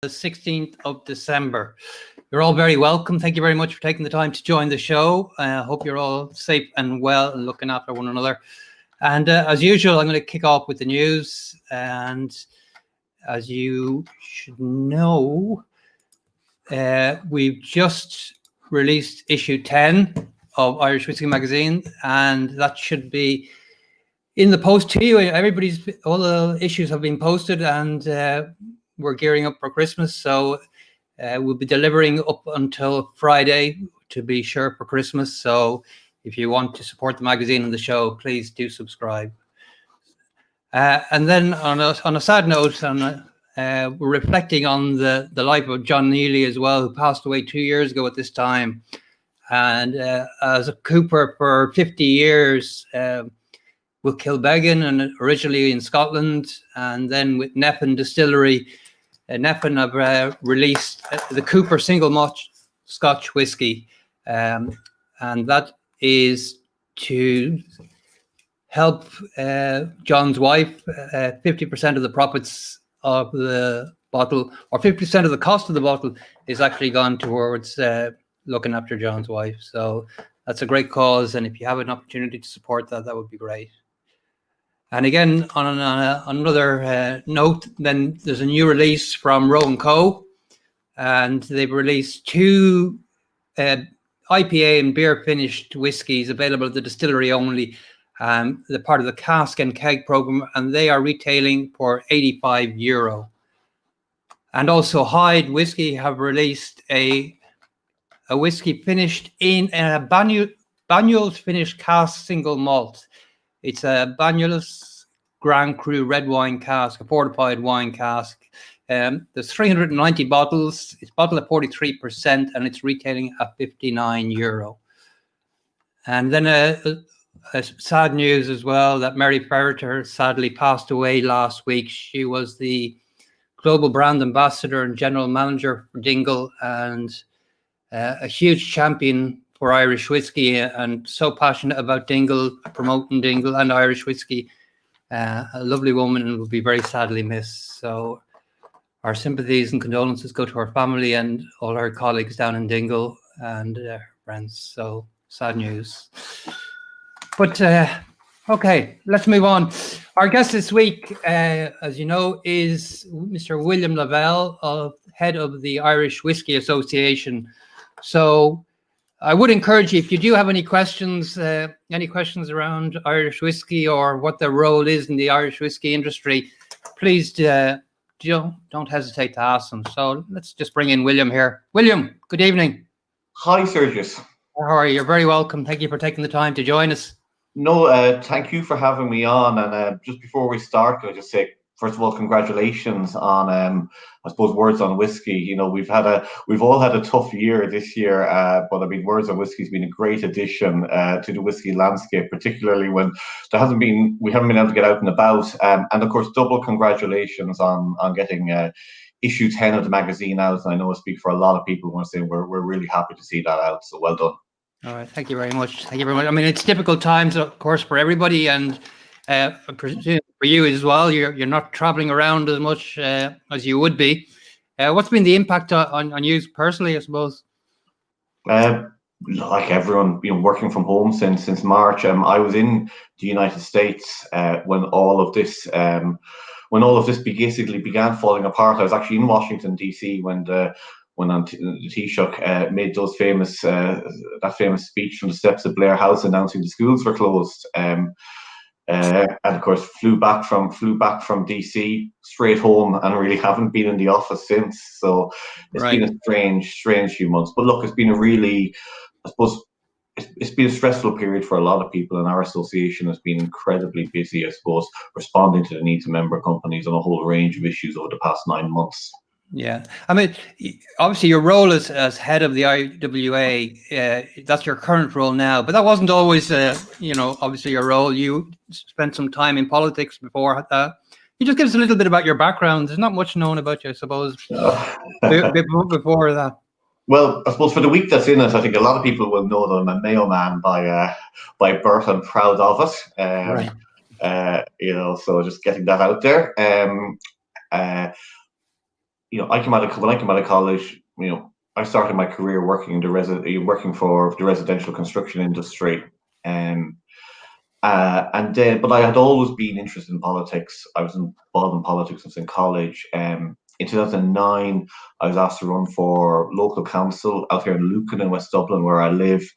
the 16th of December. You're all very welcome. Thank you very much for taking the time to join the show. I hope you're all safe and well and looking after one another. And as usual, I'm going to kick off with the news. And as you should know, we've just released issue 10 of Irish Whiskey magazine, and that should be in the post to you. All the issues have been posted, and we're gearing up for Christmas. So we'll be delivering up until Friday to be sure for Christmas. So if you want to support the magazine and the show, please do subscribe. And then on a sad note, we're reflecting on the life of John Neely as well, who passed away 2 years ago at this time. And as a cooper for 50 years with Kilbeggan, and originally in Scotland, and then with Neffen Distillery. Neffen have released the Cooper Single Malt Scotch Whiskey. And that is to help John's wife. 50% of the profits of the bottle, or 50% of the cost of the bottle, is actually gone towards looking after John's wife. So that's a great cause, and if you have an opportunity to support that, that would be great. And again, on another note, then there's a new release from Roe & Co. And they've released 2 IPA and beer finished whiskies available at the distillery only. They're part of the cask and keg program, and they are retailing for €85. And also Hyde Whiskey have released a whiskey finished in a Banyuls finished cask single malt. It's a Banyuls Grand Cru red wine cask, a fortified wine cask. There's 390 bottles. It's bottled at 43%, and it's retailing at €59. And then a sad news as well that Mary Ferreter sadly passed away last week. She was the global brand ambassador and general manager for Dingle, and a huge champion for Irish whiskey, and so passionate about Dingle, promoting Dingle and Irish whiskey. A lovely woman, and will be very sadly missed. So our sympathies and condolences go to her family and all her colleagues down in Dingle and friends. So sad news. But okay, let's move on. Our guest this week, as you know, is Mr. William Lavelle, head of the Irish Whiskey Association. So I would encourage you, if you do have any questions around Irish whiskey or what their role is in the Irish whiskey industry, please don't hesitate to ask them. So let's just bring in William here. William, good evening. Hi, Sergius. How are you? You're very welcome. Thank you for taking the time to join us. No, thank you for having me on. And just before we start, can I just say, first of all, congratulations on, I suppose, Words on Whiskey. You know, we've all had a tough year this year, but I mean, Words on Whiskey has been a great addition to the whiskey landscape, particularly when we haven't been able to get out and about. And of course, double congratulations on getting issue 10 of the magazine out. And I know I speak for a lot of people when I say we're really happy to see that out. So well done. All right, thank you very much. Thank you very much. I mean, it's difficult times, of course, for everybody, and I presume for you as well. You're not traveling around as much as you would be. What's been the impact on you personally, I suppose? Like everyone, working from home since March. I was in the United States when all of this basically began falling apart. I was actually in Washington D.C. when the Taoiseach made that famous speech from the steps of Blair House announcing the schools were closed. And of course, flew back from DC straight home, and really haven't been in the office since. So it's been a strange few months. But look, it's been it's been a stressful period for a lot of people, and our association has been incredibly busy, I suppose, responding to the needs of member companies on a whole range of issues over the past 9 months. Yeah, I mean, obviously your role as head of the IWA, that's your current role now, but that wasn't always, obviously your role. You spent some time in politics before that. You just give us a little bit about your background. There's not much known about you, I suppose, before that. Well, I suppose for the week that's in it, I think a lot of people will know that I'm a Mayo man by birth and proud of it. So just getting that out there. I came out of when I came out of college. I started my career working in working for the residential construction industry, and then, but I had always been interested in politics. I was involved in politics since in college. In 2009, I was asked to run for local council out here in Lucan in West Dublin, where I live.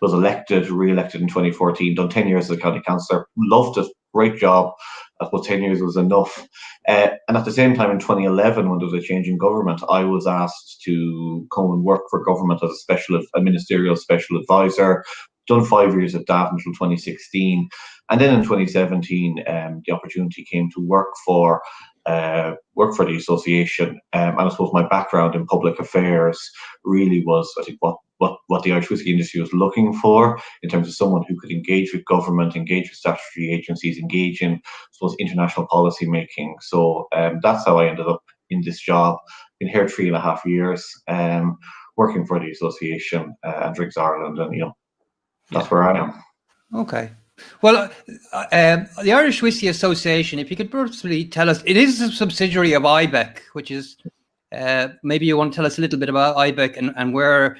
Was elected, re-elected in 2014. Done 10 years as a county councillor. Loved it. Great job. I thought 10 years was enough. And at the same time, in 2011, when there was a change in government, I was asked to come and work for government as a ministerial special advisor. Done 5 years at that until 2016. And then in 2017, the opportunity came to work for the association. And I suppose my background in public affairs really was, I think, what the Irish whiskey industry was looking for in terms of someone who could engage with government, engage with statutory agencies, engage in, I suppose, international policy making. So that's how I ended up in this job. Been here 3.5 years, working for the association and Drinks Ireland, and that's where I am. Okay. Well, the Irish Whiskey Association, if you could briefly tell us, it is a subsidiary of IBEC, which is, maybe you want to tell us a little bit about IBEC and where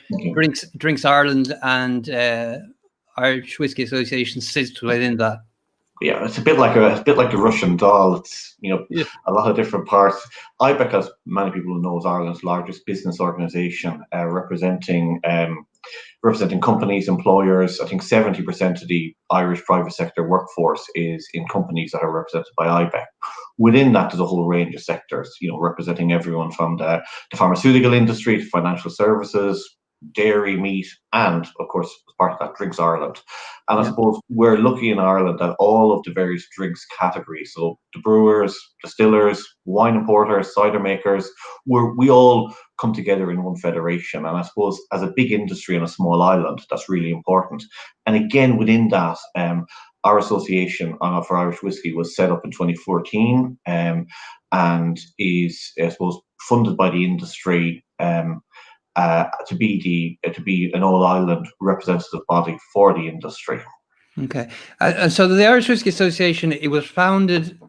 Drinks Ireland and Irish Whiskey Association sits within that. Yeah, it's a bit like the Russian doll. It's a lot of different parts. IBEC, as many people know, is Ireland's largest business organisation, representing companies, employers. I think 70% of the Irish private sector workforce is in companies that are represented by IBEC. Within that, there's a whole range of sectors, representing everyone from the pharmaceutical industry to financial services, dairy, meat, and of course, as part of that, Drinks Ireland. And I suppose we're lucky in Ireland that all of the various drinks categories, so the brewers, distillers, wine importers, cider makers, we all come together in one federation. And I suppose as a big industry on a small island, that's really important. And again, within that, our association for Irish whiskey was set up in 2014, and is, I suppose, funded by the industry to be an all-island representative body for the industry. Okay, so the Irish Whiskey Association, it was founded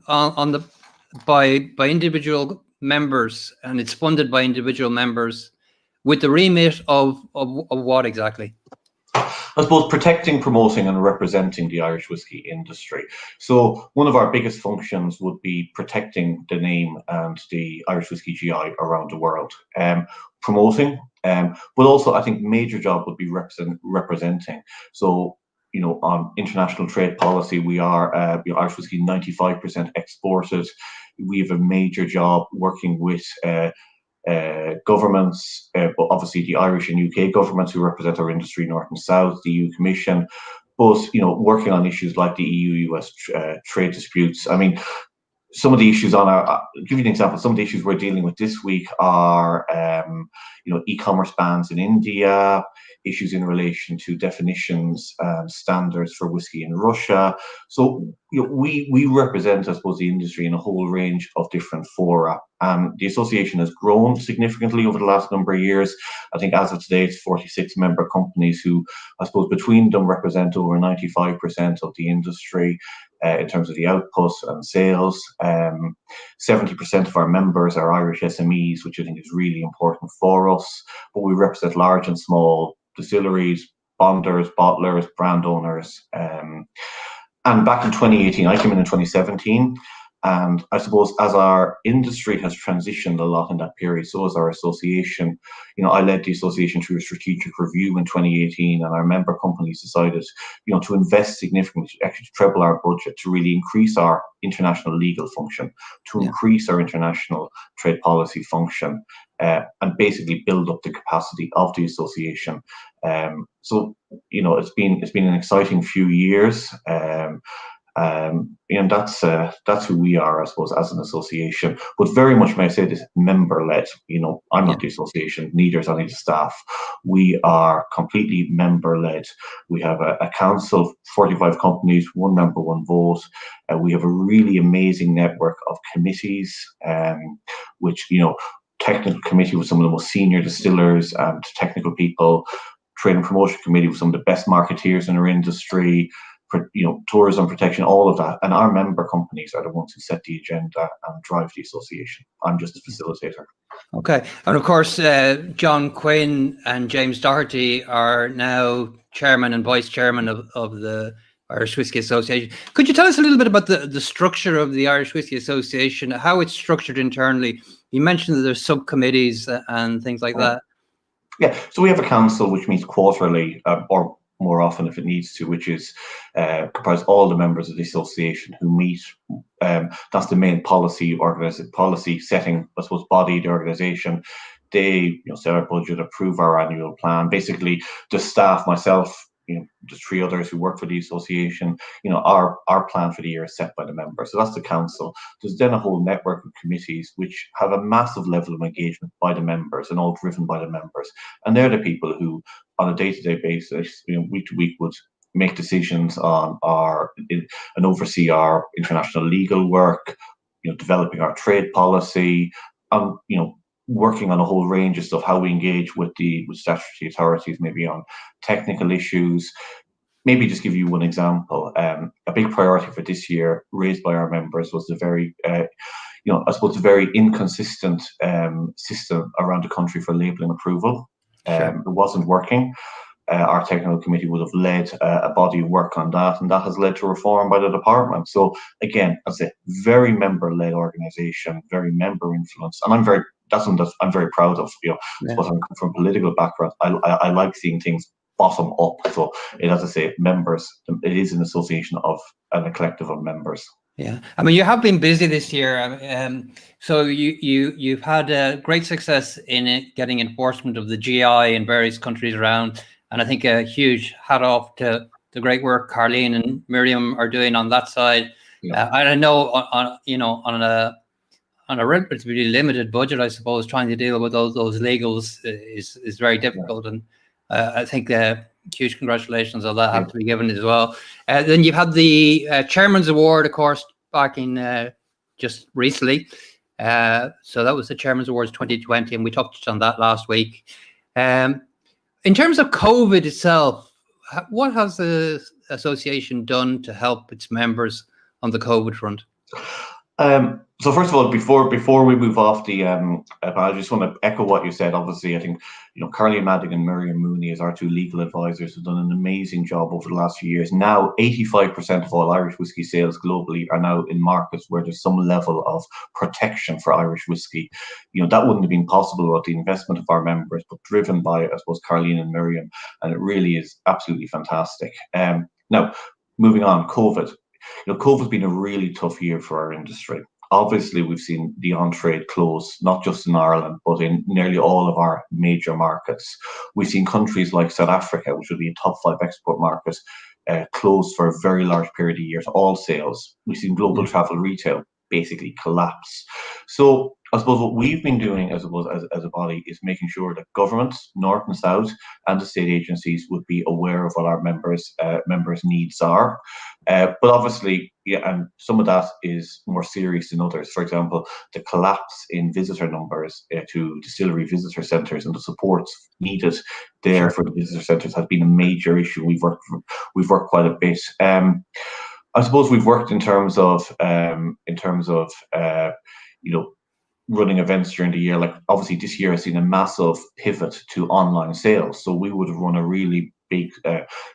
by individual members, and it's funded by individual members with the remit of what exactly? I suppose protecting, promoting, and representing the Irish whiskey industry. So one of our biggest functions would be protecting the name and the Irish whiskey GI around the world. Promoting, but also I think major job would be representing. So on international trade policy, we are Irish whiskey 95% exported. We have a major job working with governments, but obviously the Irish and UK governments who represent our industry north and south, the EU Commission, both working on issues like the EU-US trade disputes. I mean, some of the issues I'll give you an example. Some of the issues we're dealing with this week are, e-commerce bans in India, issues in relation to definitions and standards for whiskey in Russia. So we represent, I suppose, the industry in a whole range of different fora. The association has grown significantly over the last number of years. I think as of today, it's 46 member companies who, I suppose, between them represent over 95% of the industry. In terms of the output and sales, 70% of our members are Irish SMEs, which I think is really important for us. But we represent large and small distilleries, bonders, bottlers, brand owners. And back in 2018, I came in 2017. And I suppose as our industry has transitioned a lot in that period, so has our association. I led the association through a strategic review in 2018, and our member companies decided, to invest significantly, actually to treble our budget, to really increase our international legal function, to increase our international trade policy function, and basically build up the capacity of the association. So it's been an exciting few years. And that's who we are, I suppose, as an association. But very much, may I say this, member-led. I'm not the association, neither is any of the staff. We are completely member-led. We have a council, 45 companies, one member, one vote. We have a really amazing network of committees, which, technical committee with some of the most senior distillers and technical people, trade and promotion committee with some of the best marketeers in our industry, tourism protection, all of that. And our member companies are the ones who set the agenda and drive the association. I'm just a facilitator. Okay. And of course, John Quinn and James Doherty are now chairman and vice chairman of the Irish Whisky Association. Could you tell us a little bit about the structure of the Irish Whisky Association, how it's structured internally? You mentioned that there's subcommittees and things like that. Yeah, so we have a council which meets quarterly, or more often if it needs to, which is comprised all the members of the association who meet. That's the main policy setting, I suppose, body, the organisation. They set our budget, approve our annual plan. Basically, the staff, myself, the three others who work for the association, our plan for the year is set by the members. So that's the council. There's then a whole network of committees which have a massive level of engagement by the members and all driven by the members. And they're the people who, on a day-to-day basis, week to week, would make decisions on and oversee our international legal work, developing our trade policy, working on a whole range of stuff, how we engage with statutory authorities, maybe on technical issues. Maybe just give you one example. A big priority for this year raised by our members was the very, I suppose, very inconsistent system around the country for labelling approval. Sure. It wasn't working. Our technical committee would have led a body of work on that, and that has led to reform by the department. So again, as a very member-led organisation, very member influence, and I'm very proud of. But I'm from a political background. I like seeing things bottom up. So as I say, members. It is an association and a collective of members. Yeah, I mean, you have been busy this year. So you've had great success in getting enforcement of the GI in various countries around, and I think a huge hat off to the great work Carleen and Miriam are doing on that side. Yeah. I know on a relatively limited budget, I suppose, trying to deal with those legals is very difficult, and I think huge congratulations on that have to be given as well. Then you've had the Chairman's Award, of course, back in just recently. So that was the Chairman's Awards 2020, and we touched on that last week. In terms of COVID itself, what has the association done to help its members on the COVID front? So first of all, before we move off I just want to echo what you said. Obviously, I think Carleen Madigan and Miriam Mooney as our two legal advisors have done an amazing job over the last few years. Now, 85% of all Irish whiskey sales globally are now in markets where there's some level of protection for Irish whiskey. That wouldn't have been possible without the investment of our members, but driven by, I suppose, Carleen and Miriam, and it really is absolutely fantastic. Now, moving on, COVID. COVID's been a really tough year for our industry. Obviously, we've seen the on-trade close, not just in Ireland, but in nearly all of our major markets. We've seen countries like South Africa, which would be a top 5 export market, close for a very large period of years, all sales. We've seen global travel retail basically collapse. So I suppose what we've been doing as a body is making sure that governments, north and south, and the state agencies would be aware of what our members' needs are. But obviously, and some of that is more serious than others. For example, the collapse in visitor numbers to distillery visitor centres and the supports needed there for the visitor centres has been a major issue. We've worked quite a bit. I suppose we've worked in terms of running events during the year. Like obviously this year has seen a massive pivot to online sales. So we would have run a really big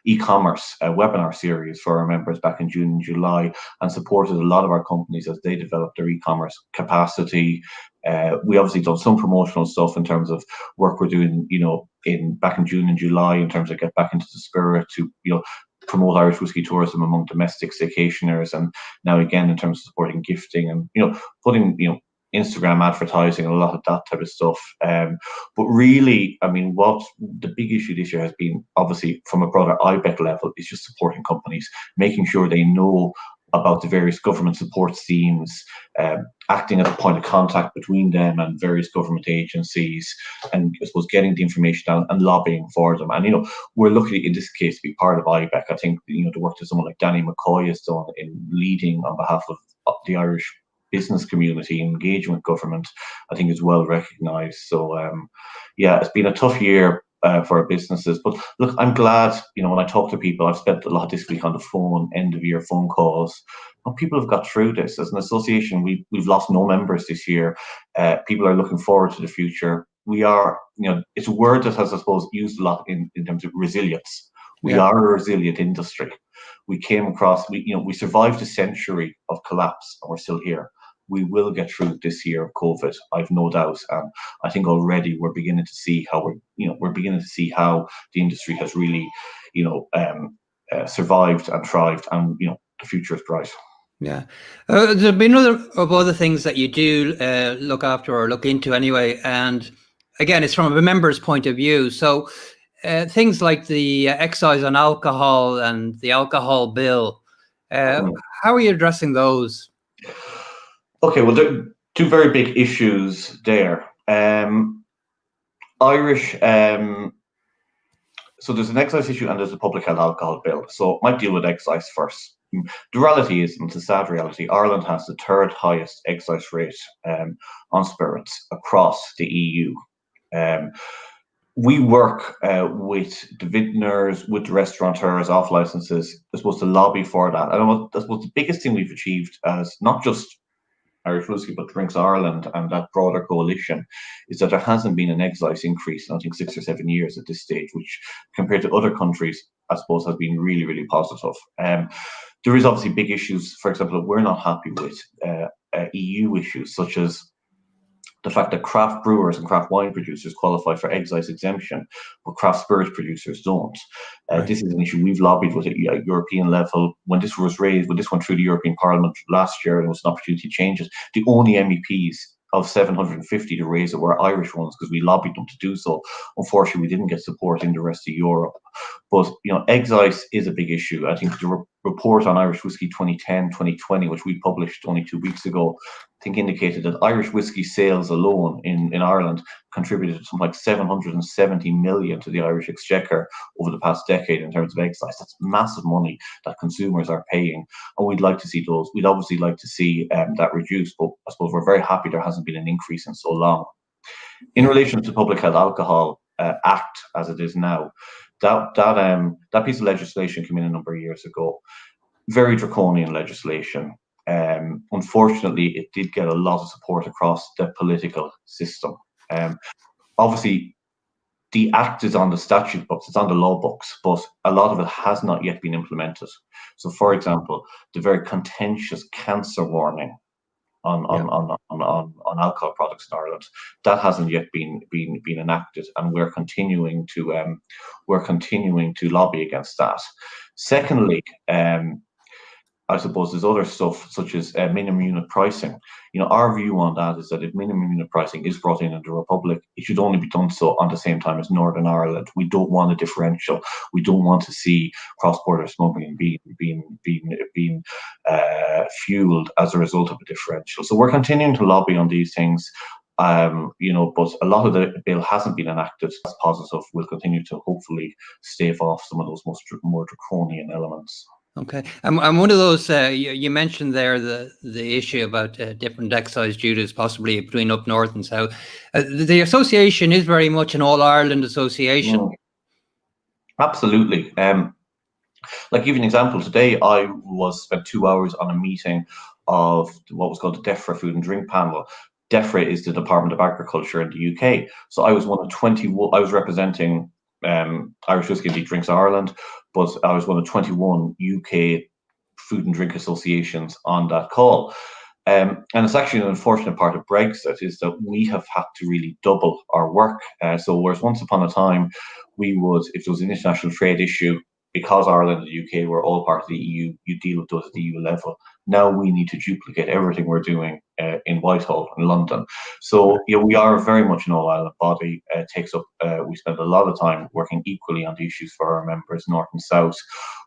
e-commerce webinar series for our members back in June and July, and supported a lot of our companies as they developed their e-commerce capacity. We obviously done some promotional stuff in terms of work we're doing, back in June and July in terms of get back into the spirit to, promote Irish whiskey tourism among domestic staycationers, and now again in terms of supporting gifting and putting Instagram advertising and a lot of that type of stuff. But really, I mean, what the big issue this year has been, obviously from a broader IBEC level, is just supporting companies, making sure they know about the various government support schemes, acting as a point of contact between them and various government agencies, and I suppose getting the information down and lobbying for them. And we're lucky in this case to be part of IBEC. I think the work that someone like Danny McCoy has done in leading on behalf of the Irish business community, engaging with government, I think is well recognised. So it's been a tough year. for our businesses. But look, I'm glad, when I talk to people, I've spent a lot this week on the phone, end of year phone calls. And people have got through this. As an association, we've lost no members this year. People are looking forward to the future. We are, it's a word that has, I suppose, used a lot in terms of resilience. We are a resilient industry. We came across, we survived a century of collapse, and we're still here. We will get through this year of COVID, I've no doubt. I think already we're beginning to see how the industry has really, survived and thrived, and the future is bright. Yeah, there've been other things that you do look after or look into anyway, and again, it's from a member's point of view. So things like the excise on alcohol and the alcohol bill, how are you addressing those? Okay, well, there are two very big issues there. Irish, so there's an excise issue and there's a public health alcohol bill. So I might deal with excise first. The reality is, and it's a sad reality, Ireland has the third highest excise rate on spirits across the EU. We work with the vintners, with the restaurateurs, off licenses, I suppose, to lobby for that. And I suppose the biggest thing we've achieved as not just Irish Whiskey, but Drinks Ireland and that broader coalition, is that there hasn't been an excise increase in, I think, 6 or 7 years at this stage, which compared to other countries, I suppose, has been really, really positive. There is obviously big issues, for example, that we're not happy with, EU issues, such as the fact that craft brewers and craft wine producers qualify for excise exemption, but craft spirits producers don't. Right. This is an issue we've lobbied with at European level. When this was raised, when this went through the European Parliament last year, and it was an opportunity to change it, the only MEPs of 750 to raise it were Irish ones, because we lobbied them to do so. Unfortunately, we didn't get support in the rest of Europe. But excise is a big issue. I think the report on Irish Whiskey 2010-2020, which we published only 2 weeks ago, I think indicated that Irish whiskey sales alone in Ireland contributed to something like 770 million to the Irish exchequer over the past decade in terms of excise. That's massive money that consumers are paying, and we'd like to see those. We'd obviously like to see that reduced, but I suppose we're very happy there hasn't been an increase in so long. In relation to the Public Health Alcohol Act, as it is now, that piece of legislation came in a number of years ago. Very draconian legislation. Unfortunately, it did get a lot of support across the political system. Obviously, the act is on the statute books, it's on the law books, but a lot of it has not yet been implemented. So, for example, the very contentious cancer warning on alcohol products in Ireland, that hasn't yet been enacted, and we're continuing to lobby against that. Secondly, I suppose there's other stuff such as minimum unit pricing. Our view on that is that if minimum unit pricing is brought in the Republic, it should only be done so on the same time as Northern Ireland. We don't want a differential. We don't want to see cross-border smuggling being fueled as a result of a differential. So we're continuing to lobby on these things. But a lot of the bill hasn't been enacted. That's positive. We'll continue to hopefully stave off some of those more draconian elements. Okay, and one of those you mentioned there the issue about different excise duties possibly between up north and south. The association is very much an all Ireland association. Absolutely. Like, give you an example. Today I spent 2 hours on a meeting of what was called the DEFRA Food and Drink Panel. DEFRA is the Department of Agriculture in the UK. So I was one of 21. I was representing Irish Whiskey and Drinks Ireland, but I was one of 21 UK food and drink associations on that call. And it's actually an unfortunate part of Brexit is that we have had to really double our work. So whereas once upon a time, we would, if there was an international trade issue, because Ireland and the UK were all part of the EU, you deal with those at the EU level. Now we need to duplicate everything we're doing in Whitehall in London. So we are very much an all-Ireland body. We spend a lot of time working equally on the issues for our members, north and south.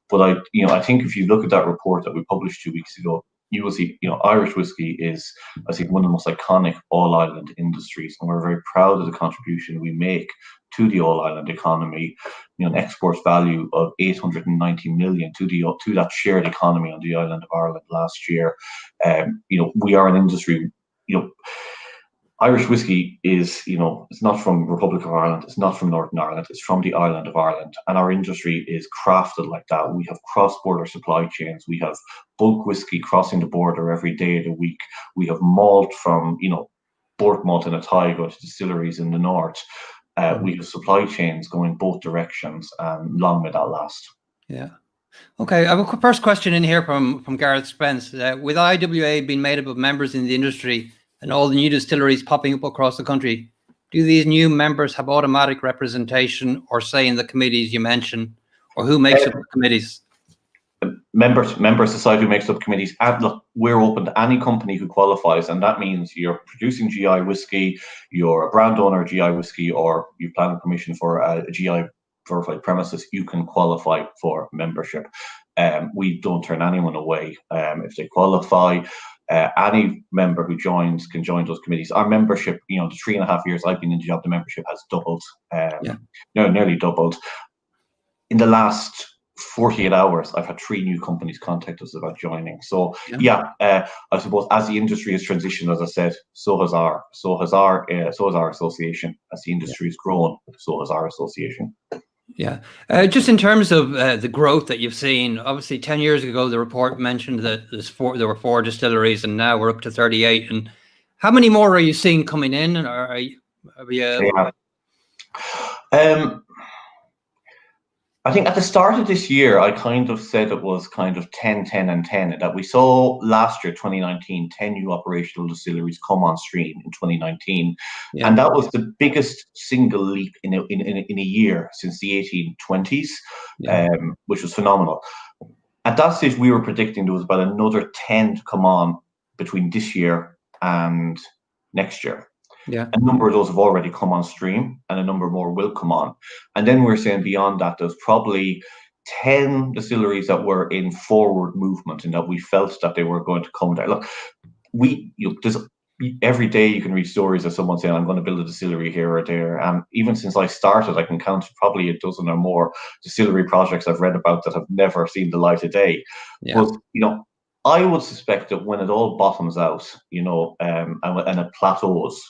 But I think if you look at that report that we published 2 weeks ago, you will see, Irish whiskey is, I think, one of the most iconic all-Ireland industries, and we're very proud of the contribution we make to the all-Ireland economy. An export value of 890 million to that shared economy on the island of Ireland last year. We are an industry. Irish whiskey is, it's not from Republic of Ireland, it's not from Northern Ireland, it's from the island of Ireland. And our industry is crafted like that. We have cross-border supply chains. We have bulk whiskey crossing the border every day of the week. We have malt from, Bort malt and Otago to distilleries in the north. We have supply chains going both directions, and long may that last. Yeah. Okay, I have a first question in here from Gareth Spence. With IWA being made up of members in the industry and all the new distilleries popping up across the country, do these new members have automatic representation or say in the committees you mentioned, or who makes up the committees? Member society who makes up committees. And look, we're open to any company who qualifies, and that means you're producing GI whiskey, you're a brand owner of GI whiskey, or you plan permission for a GI verified premises, you can qualify for membership. We don't turn anyone away if they qualify. Any member who joins can join those committees. Our membership, the 3.5 years I've been in the job, the membership has doubled, nearly doubled. In the last 48 hours, I've had 3 new companies contact us about joining. So I suppose as the industry has transitioned, as I said, so has our association. As the industry has grown, so has our association. Yeah. Just in terms of the growth that you've seen, obviously 10 years ago, the report mentioned that there were 4 distilleries and now we're up to 38. And how many more are you seeing coming in? Or I think at the start of this year, I kind of said it was kind of 10, 10 and 10, that we saw last year, 2019, 10 new operational distilleries come on stream in 2019. Yeah. And that was the biggest single leap in a year since the 1820s, which was phenomenal. At that stage, we were predicting there was about another 10 to come on between this year and next year. Yeah. A number of those have already come on stream and a number more will come on. And then we're saying beyond that, there's probably 10 distilleries that were in forward movement and that we felt that they were going to come there. Look, there's every day you can read stories of someone saying, I'm going to build a distillery here or there. And even since I started, I can count probably a dozen or more distillery projects I've read about that have never seen the light of day. Yeah. But, I would suspect that when it all bottoms out, and it plateaus,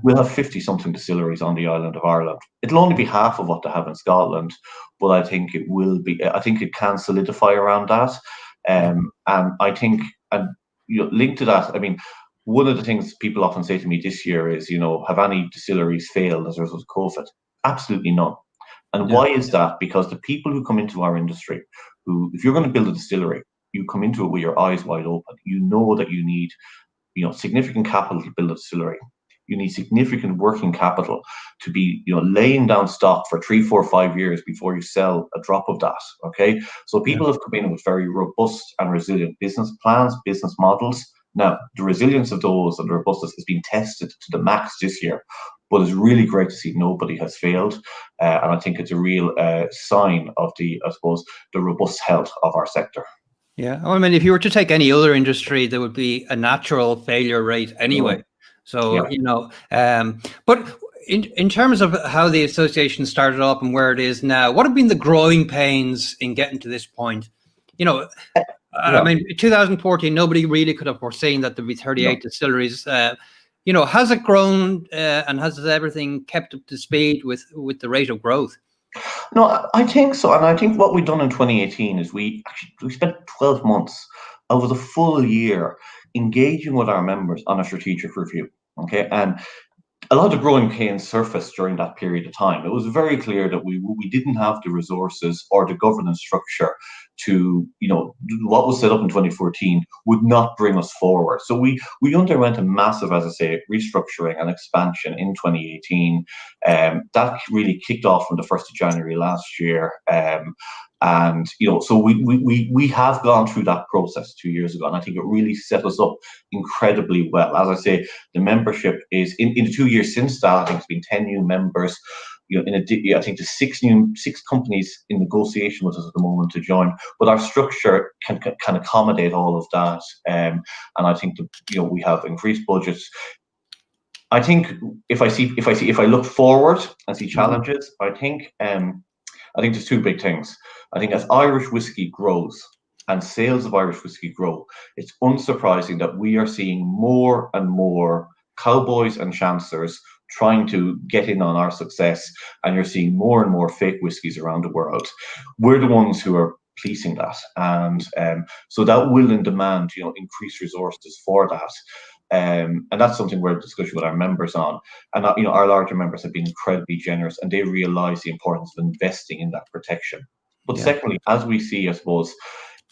we'll have 50-something distilleries on the island of Ireland. It'll only be half of what they have in Scotland, but I think it will be. I think it can solidify around that, and I think, and linked to that, I mean, one of the things people often say to me this year is, have any distilleries failed as a result of COVID? Absolutely none. And why is that? Because the people who come into our industry, who, if you're going to build a distillery, you come into it with your eyes wide open. You know that you need, significant capital to build a distillery. You need significant working capital to be, laying down stock for 3, 4, 5 years before you sell a drop of that. Okay, so people have come in with very robust and resilient business plans, business models. Now, the resilience of those and the robustness has been tested to the max this year, but it's really great to see nobody has failed, and I think it's a real sign of the robust health of our sector. Yeah, I mean, if you were to take any other industry, there would be a natural failure rate anyway. So, but in terms of how the association started up and where it is now, what have been the growing pains in getting to this point? I mean, 2014, nobody really could have foreseen that there'd be 38 distilleries. Has it grown and has everything kept up to speed with the rate of growth? No, I think so. And I think what we've done in 2018 is we spent 12 months over the full year engaging with our members on a strategic review. Okay, and a lot of growing pains surfaced during that period of time. It was very clear that we didn't have the resources or the governance structure to, what was set up in 2014 would not bring us forward. So we underwent a massive, as I say, restructuring and expansion in 2018. That really kicked off from the 1st of January last year. And so we have gone through that process 2 years ago, and I think it really set us up incredibly well. As I say, the membership is in the 2 years since that. I think it's been 10 new members. I think there's 6 companies in negotiation with us at the moment to join. But our structure can accommodate all of that, and I think that we have increased budgets. I think if I look forward and see challenges, I think there's 2 big things. I think as Irish whiskey grows and sales of Irish whiskey grow, it's unsurprising that we are seeing more and more cowboys and chancers trying to get in on our success, and you're seeing more and more fake whiskies around the world. We're the ones who are policing that, and so that will in demand, increase resources for that. And that's something we're discussing with our members on. And our larger members have been incredibly generous, and they realise the importance of investing in that protection. But secondly, as we see, I suppose,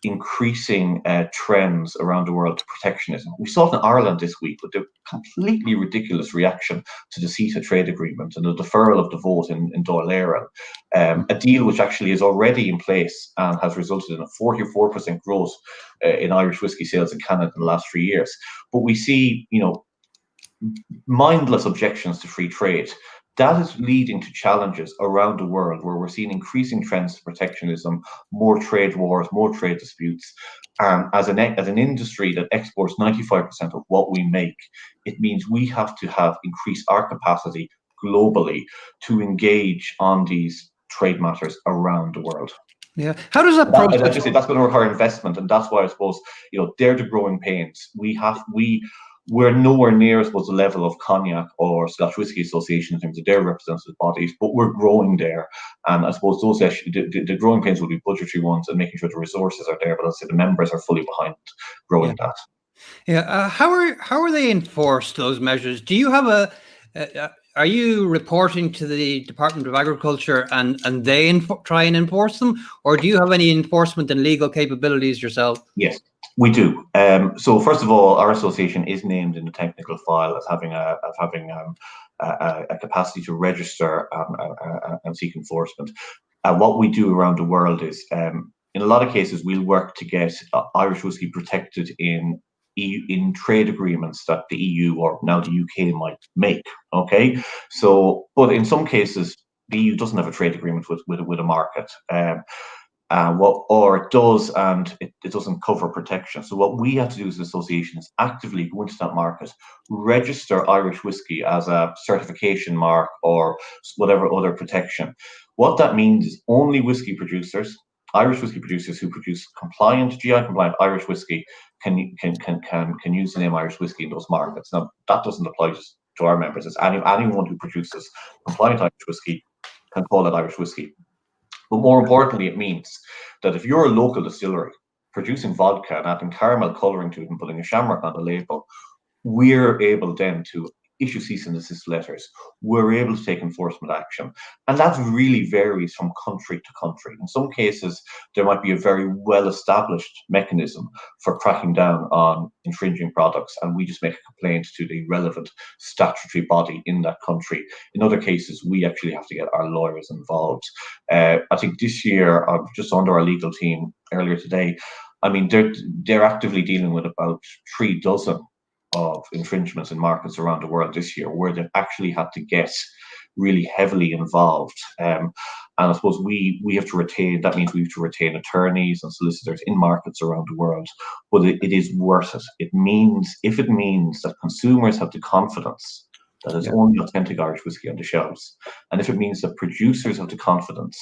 increasing trends around the world to protectionism. We saw it in Ireland this week with the completely ridiculous reaction to the CETA trade agreement and the deferral of the vote in Dáil Éireann, a deal which actually is already in place and has resulted in a 44% growth in Irish whiskey sales in Canada in the last 3 years. But we see, mindless objections to free trade. That is leading to challenges around the world where we're seeing increasing trends to protectionism, more trade wars, more trade disputes. And as an industry that exports 95% of what we make, it means we have to increase our capacity globally to engage on these trade matters around the world. Yeah. How does that process? I just say that's going to require investment, and that's why I suppose they're the growing pains. We're nowhere near, I suppose, the level of Cognac or Scotch Whisky Association in terms of their representative bodies, but we're growing there. And I suppose those the growing pains will be budgetary ones and making sure the resources are there. But as I say, the members are fully behind growing that. Yeah. How are they enforced, those measures? Do you have are you reporting to the Department of Agriculture and they try and enforce them, or do you have any enforcement and legal capabilities yourself? Yes, we do. So first of all, our association is named in the technical file as having a capacity to register and seek enforcement. What we do around the world is, in a lot of cases, we'll work to get Irish whiskey protected in trade agreements that the EU or now the UK might make. Okay, so but in some cases the EU doesn't have a trade agreement with a market, or it does, and it doesn't cover protection. So what we have to do as an association is actively go into that market, register Irish whiskey as a certification mark or whatever other protection. What that means is only whiskey producers, Irish whiskey producers who produce GI compliant Irish whiskey can use the name Irish whiskey in those markets. Now that doesn't apply to our members. It's anyone who produces compliant Irish whiskey can call it Irish whiskey. But more importantly, it means that if you're a local distillery producing vodka and adding caramel colouring to it and putting a shamrock on the label, we're able then to issue cease and desist letters. We're able to take enforcement action. And that really varies from country to country. In some cases, there might be a very well-established mechanism for cracking down on infringing products, and we just make a complaint to the relevant statutory body in that country. In other cases, we actually have to get our lawyers involved. I think this year, just under our legal team earlier today, I mean, they're actively dealing with about 3 dozen of infringements in markets around the world this year, where they've actually had to get really heavily involved. And I suppose we have to retain, that means we have to retain attorneys and solicitors in markets around the world, but it is worth it. It means that consumers have the confidence that there's only authentic Irish whiskey on the shelves, and if it means that producers have the confidence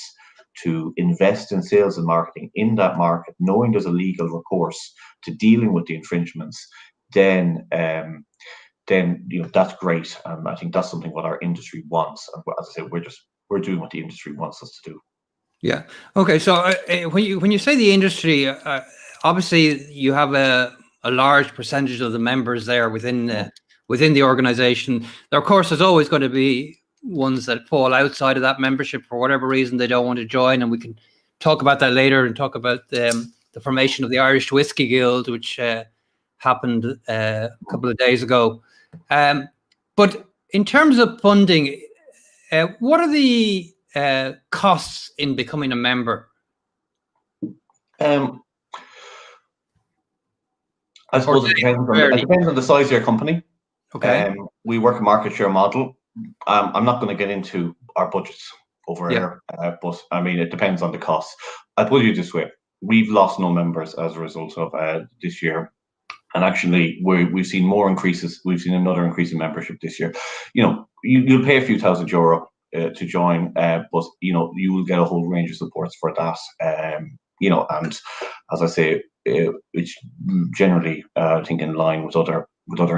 to invest in sales and marketing in that market, knowing there's a legal recourse to dealing with the infringements, then that's great. I think that's something what our industry wants. And as I say, we're doing what the industry wants us to do. Yeah. Okay. So when you say the industry, obviously you have a large percentage of the members there within the organization. There, of course, there's always going to be ones that fall outside of that membership for whatever reason they don't want to join, and we can talk about that later and talk about the formation of the Irish Whiskey Guild, which happened a couple of days ago. But in terms of funding, what are the costs in becoming a member? I suppose it depends on the size of your company. Okay. We work a market share model. I'm not going to get into our budgets over here, but I mean, it depends on the costs. I'll put it this way. We've lost no members as a result of this year. And actually, we've seen more increases. We've seen another increase in membership this year. You'll pay a few €1,000 to join, but you will get a whole range of supports for that. And as I say, it's generally I think in line with other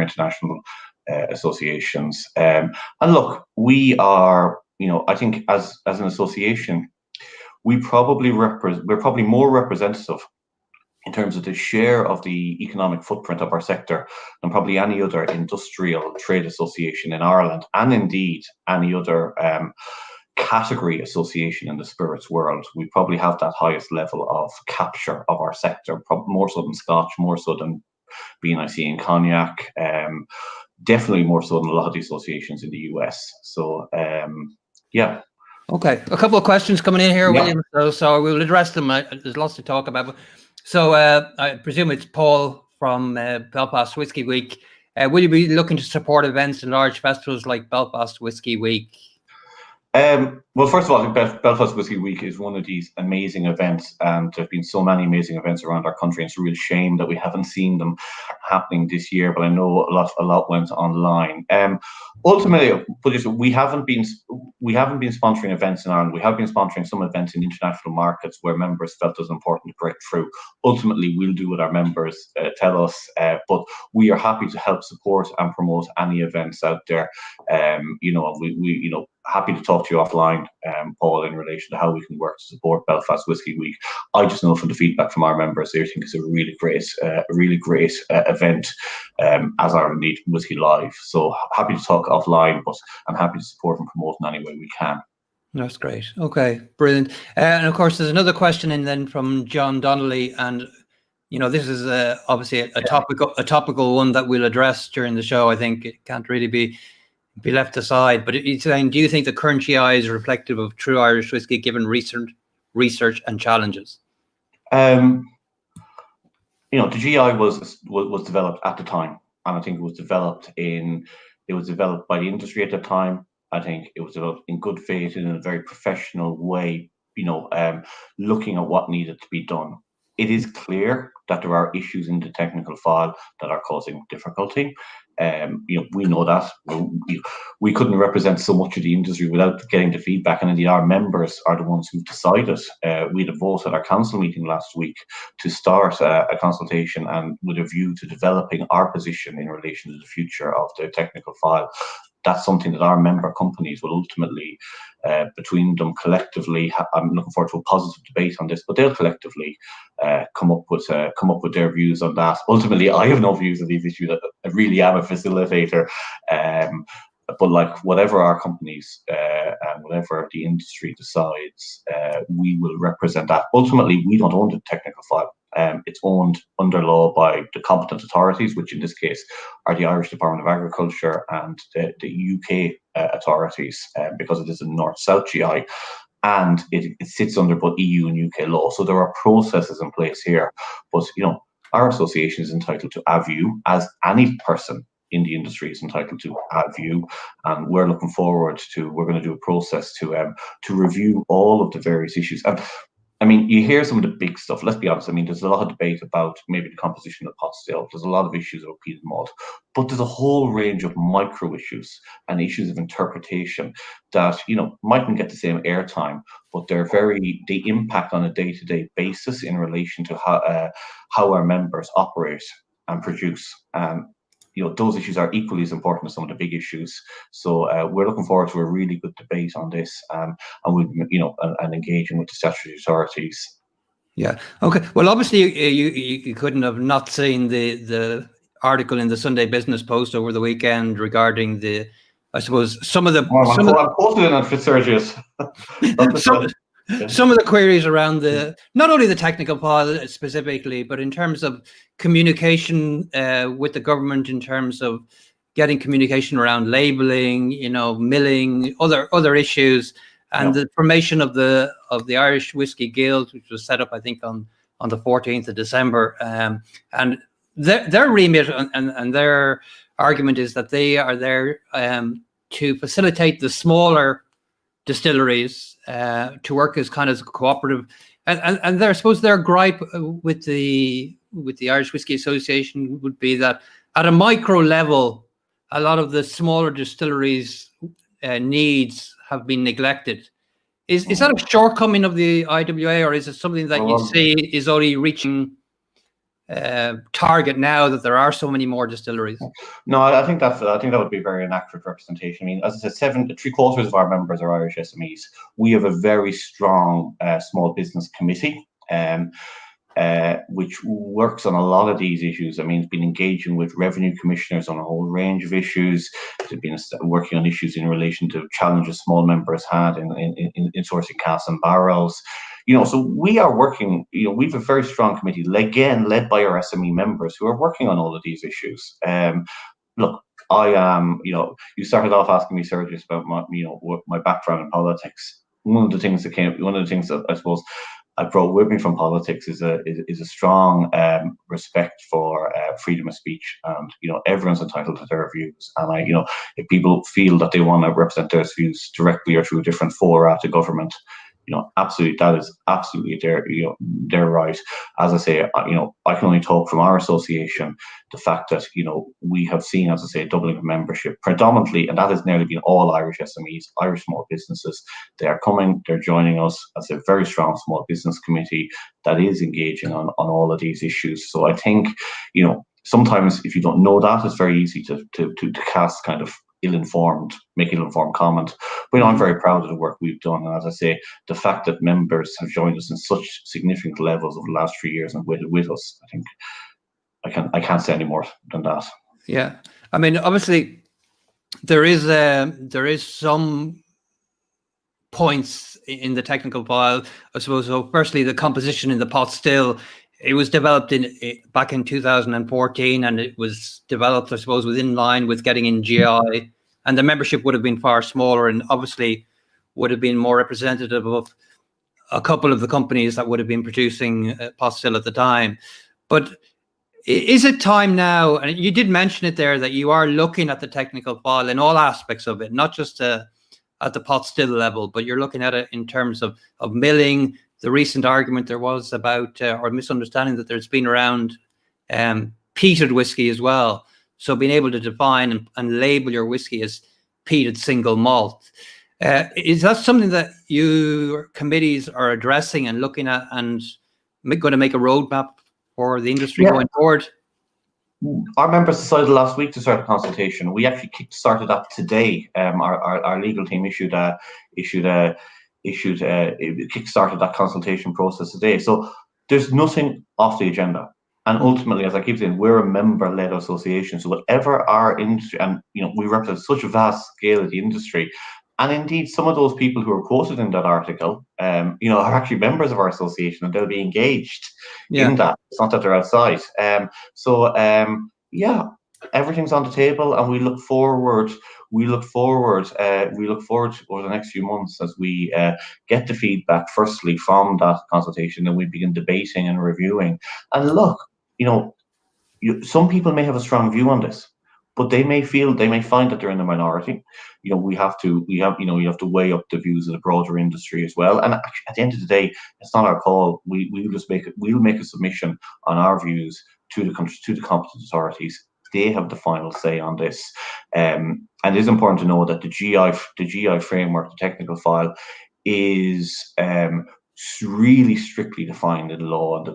international associations. And look, we are, I think as an association, we're probably more representative in terms of the share of the economic footprint of our sector than probably any other industrial trade association in Ireland, and indeed any other category association in the spirits world. We probably have that highest level of capture of our sector, more so than Scotch, more so than BNIC and Cognac, definitely more so than a lot of the associations in the US. So, yeah. Okay, a couple of questions coming in here, William. So we'll address them. There's lots to talk about. So I presume it's Paul from Belfast Whisky Week. Will you be looking to support events and large festivals like Belfast Whisky Week? Well, first of all, I think Belfast Whisky Week is one of these amazing events, and there have been so many amazing events around our country. And it's a real shame that we haven't seen them happening this year. But I know a lot went online. Ultimately, we haven't been sponsoring events in Ireland. We have been sponsoring some events in international markets where members felt it was important to break through. Ultimately, we'll do what our members tell us, but we are happy to help support and promote any events out there. We happy to talk to you offline, Paul, in relation to how we can work to support Belfast Whisky Week. I just know from the feedback from our members, they think it's a really great event, as are indeed Whisky Live. So happy to talk offline, but I'm happy to support and promote in any way we can. That's great. Okay, brilliant. And of course, there's another question in then from John Donnelly, and this is obviously a topical one that we'll address during the show. I think it can't really be left aside, but he's saying, do you think the current GI is reflective of true Irish whiskey given recent research and challenges? The GI was developed at the time, and I think it was developed by the industry at the time. I think it was developed in good faith and in a very professional way, looking at what needed to be done. It is clear that there are issues in the technical file that are causing difficulty. We know that. We couldn't represent so much of the industry without getting the feedback, and indeed our members are the ones who decided. We had a vote at our council meeting last week to start a consultation and with a view to developing our position in relation to the future of the technical file. That's something that our member companies will ultimately, between them collectively, I'm looking forward to a positive debate on this, but they'll collectively come up with their views on that. Ultimately, I have no views on these issues. I really am a facilitator. But like whatever our companies and whatever the industry decides, we will represent that. Ultimately, we don't own the technical file. It's owned under law by the competent authorities, which in this case are the Irish Department of Agriculture and the UK authorities, because it is a North-South GI, and it sits under both EU and UK law. So there are processes in place here. But our association is entitled to a view, as any person in the industry is entitled to a view, and we're looking forward to. We're going to do a process to review all of the various issues. And I mean, you hear some of the big stuff. Let's be honest. I mean, there's a lot of debate about maybe the composition of pot still. There's a lot of issues about peated malt, but there's a whole range of micro issues and issues of interpretation that mightn't get the same airtime, but they impact on a day-to-day basis in relation to how our members operate and produce. Those issues are equally as important as some of the big issues. So we're looking forward to a really good debate on this, and we'll, and engaging with the statutory authorities. Yeah. Okay. Well, obviously, you couldn't have not seen the article in the Sunday Business Post over the weekend regarding some of the. I'm posted in on Fitzservius. Some of the queries around not only the technical file specifically, but in terms of communication with the government, in terms of getting communication around labeling, milling, other issues, and the formation of the Irish Whisky Guild, which was set up, I think, on the 14th of December, and their remit and their argument is that they are there to facilitate the smaller distilleries to work as kind of cooperative, and I suppose their gripe with the Irish Whisky Association would be that at a micro level, a lot of the smaller distilleries' needs have been neglected. Is that a shortcoming of the IWA, or is it something that you see is only reaching target now that there are so many more distilleries? No, I think that would be a very inaccurate representation. I mean, as I said, 3/4 of our members are Irish SMEs. We have a very strong small business committee, which works on a lot of these issues. I mean, it's been engaging with revenue commissioners on a whole range of issues. It's been working on issues in relation to challenges small members had in sourcing casks and barrels. So we are working, we have a very strong committee, again, led by our SME members who are working on all of these issues. Look, I am, you started off asking me, Sergio, about my background in politics. One of the things that I suppose I brought with me from politics is a strong respect for freedom of speech, and everyone's entitled to their views. And if people feel that they want to represent their views directly or through a different fora to government, absolutely, that is absolutely their right. As I say, I can only talk from our association. The fact that we have seen, as I say, a doubling of membership predominantly, and that has nearly been all Irish SMEs, Irish small businesses. They are coming, they're joining us as a very strong small business committee that is engaging on all of these issues. So I think, sometimes if you don't know that, it's very easy to cast kind of ill-informed comment. But I'm very proud of the work we've done, and as I say, the fact that members have joined us in such significant levels over the last 3 years and waited with us, I think I can't say any more than that. Yeah, I mean, obviously, there is some points in the technical file, I suppose. So, firstly, the composition in the pot still. It was developed back in 2014, and it was developed, I suppose, in line with getting in GI, and the membership would have been far smaller, and obviously would have been more representative of a couple of the companies that would have been producing pot still at the time. But is it time now? And you did mention it there, that you are looking at the technical file in all aspects of it, not just at the pot still level, but you're looking at it in terms of milling. The recent argument there was about, or misunderstanding that there's been around peated whiskey as well. So being able to define and label your whiskey as peated single malt. Is that something that your committees are addressing and looking at and going to make a roadmap for the industry going forward? Our members decided last week to start a consultation. We actually started that today. Our legal team kickstarted that consultation process today. So there's nothing off the agenda. And ultimately, as I keep saying, we're a member-led association. So whatever our industry, and we represent such a vast scale of the industry, and indeed some of those people who are quoted in that article, are actually members of our association, and they'll be engaged in that. It's not that they're outside. Everything's on the table, and we look forward over the next few months as we get the feedback, firstly from that consultation, and we begin debating and reviewing. And look, some people may have a strong view on this, but they may find that they're in the minority. You have to weigh up the views of the broader industry as well. And at the end of the day, it's not our call. We'll make a submission on our views to the competent authorities. They have the final say on this. And it is important to know that the GI framework, the technical file, is really strictly defined in law, and the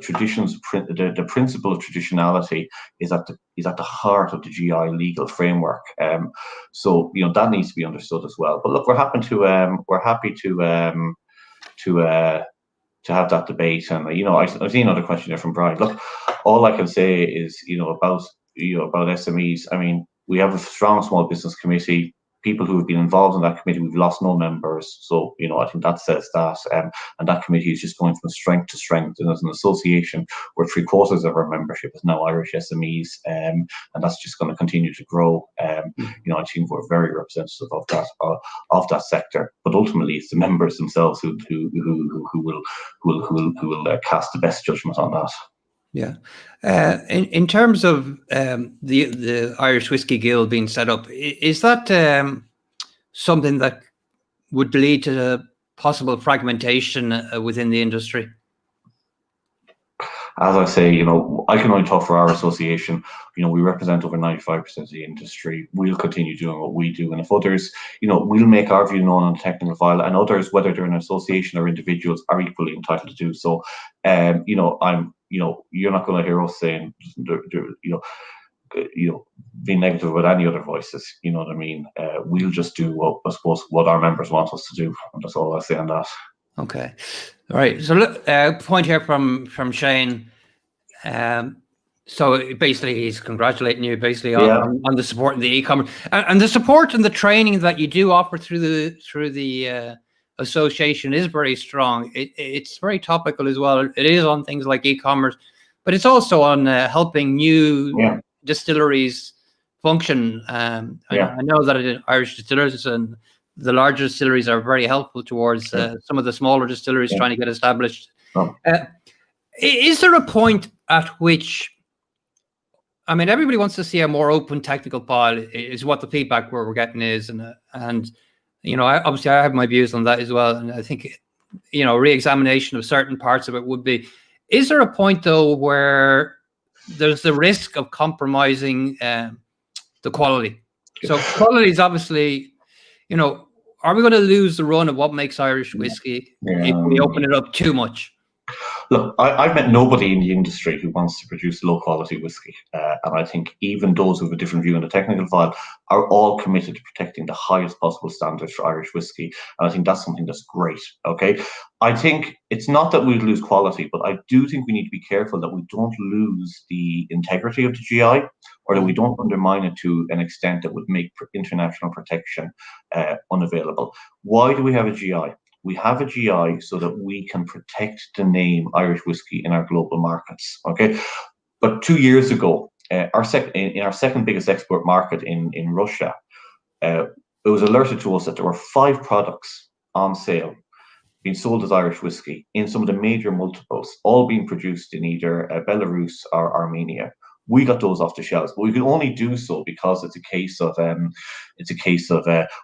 principle of traditionality is at the heart of the GI legal framework. So that needs to be understood as well. But look, we're happy to have that debate. And I've seen another question there from Brian. Look, all I can say is about SMEs. I mean, we have a strong small business committee. People who have been involved in that committee, we've lost no members. So, I think that says that. And that committee is just going from strength to strength. And as an association, where 3/4 of our membership is now Irish SMEs, and that's just going to continue to grow. I think we're very representative of that sector. But ultimately, it's the members themselves who will cast the best judgment on that. Yeah. In terms of the Irish Whiskey Guild being set up, is that something that would lead to possible fragmentation within the industry? As I say, I can only talk for our association. We represent over 95% of the industry. We'll continue doing what we do. And if others, we'll make our view known on the technical file, and others, whether they're an association or individuals, are equally entitled to do so. you're not going to hear us saying, being negative about any other voices. You know what I mean? We'll just do what our members want us to do, and that's all I say on that. Okay, all right. So look, point here from Shane. So basically, he's congratulating you on the support in the e-commerce and the support and the training that you do offer through the association is very strong. It's very topical as well. It is on things like e-commerce, but it's also on helping new distilleries function. I know that Irish distillers and the larger distilleries are very helpful towards some of the smaller distilleries trying to get established. Is there a point at which, I mean, everybody wants to see a more open technical file is what the feedback we're getting is. And obviously I have my views on that as well. And I think, re-examination of certain parts of it would be, is there a point though where there's the risk of compromising the quality? So quality is obviously, are we going to lose the run of what makes Irish whiskey if we open it up too much? Look, I've met nobody in the industry who wants to produce low quality whiskey. And I think even those who have a different view on the technical file are all committed to protecting the highest possible standards for Irish whiskey. And I think that's something that's great. Okay. I think it's not that we lose quality, but I do think we need to be careful that we don't lose the integrity of the GI, or that we don't undermine it to an extent that would make international protection unavailable. Why do we have a GI? We have a GI so that we can protect the name Irish whiskey in our global markets. Okay, but 2 years ago, in our second biggest export market in Russia, it was alerted to us that there were 5 products on sale being sold as Irish whiskey in some of the major multiples, all being produced in either Belarus or Armenia. We got those off the shelves, but we could only do so because it's a case of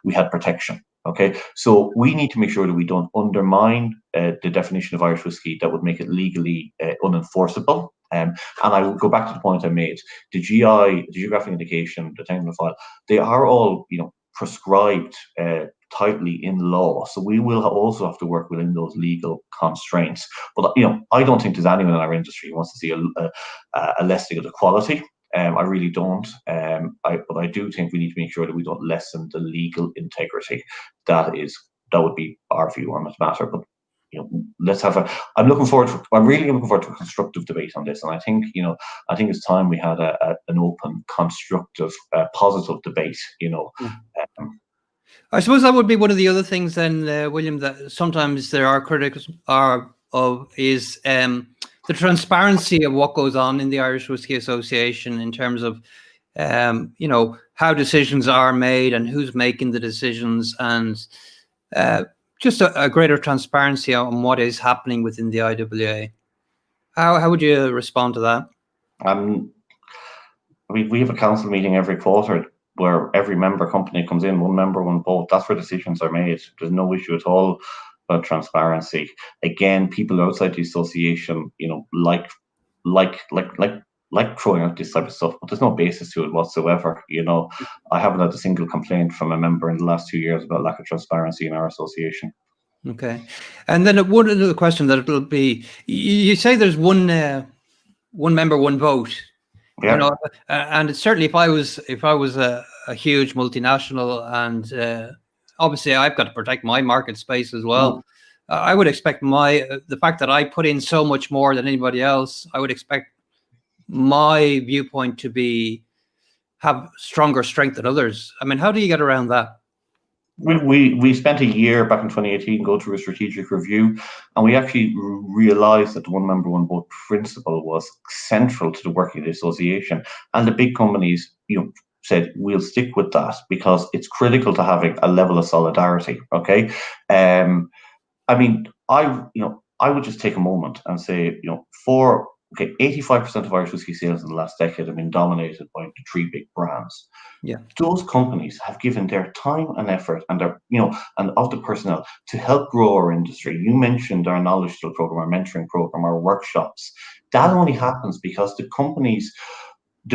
we had protection. Okay, so we need to make sure that we don't undermine the definition of Irish whiskey that would make it legally unenforceable. And I will go back to the point I made: the GI, the geographic indication, the technical file, they are all prescribed tightly in law. So we will also have to work within those legal constraints. But I don't think there's anyone in our industry who wants to see a lessening of the quality. I really don't. But I do think we need to make sure that we don't lessen the legal integrity. That would be our view on the matter. But let's have I'm really looking forward to a constructive debate on this. And I think it's time we had an open, constructive, positive debate. I suppose that would be one of the other things then, William, that sometimes there are critics of is the transparency of what goes on in the Irish Whiskey Association in terms of, how decisions are made and who's making the decisions, and just a greater transparency on what is happening within the IWA. How would you respond to that? We have a council meeting every quarter where every member company comes in, one member, one vote. That's where decisions are made. There's no issue at all about transparency. Again, people outside the association, like throwing out this type of stuff, but there's no basis to it whatsoever. I haven't had a single complaint from a member in the last 2 years about lack of transparency in our association. Okay, and then one other question that it'll be: you say there's one member, one vote. Yeah. And it's certainly if I was a huge multinational, and obviously I've got to protect my market space as well. I would expect the fact that I put in so much more than anybody else, I would expect my viewpoint to have stronger strength than others. I mean, how do you get around that? We spent a year back in 2018 going through a strategic review, and we actually realised that the one member, one vote principle was central to the working of the association. And the big companies, said we'll stick with that because it's critical to having a level of solidarity. Okay, I mean, I would just take a moment and say, 85% of Irish whiskey sales in the last decade have been dominated by the 3 big brands. Yeah, those companies have given their time and effort and their, and of the personnel to help grow our industry. You mentioned our knowledge still program, our mentoring program, our workshops. That only happens because the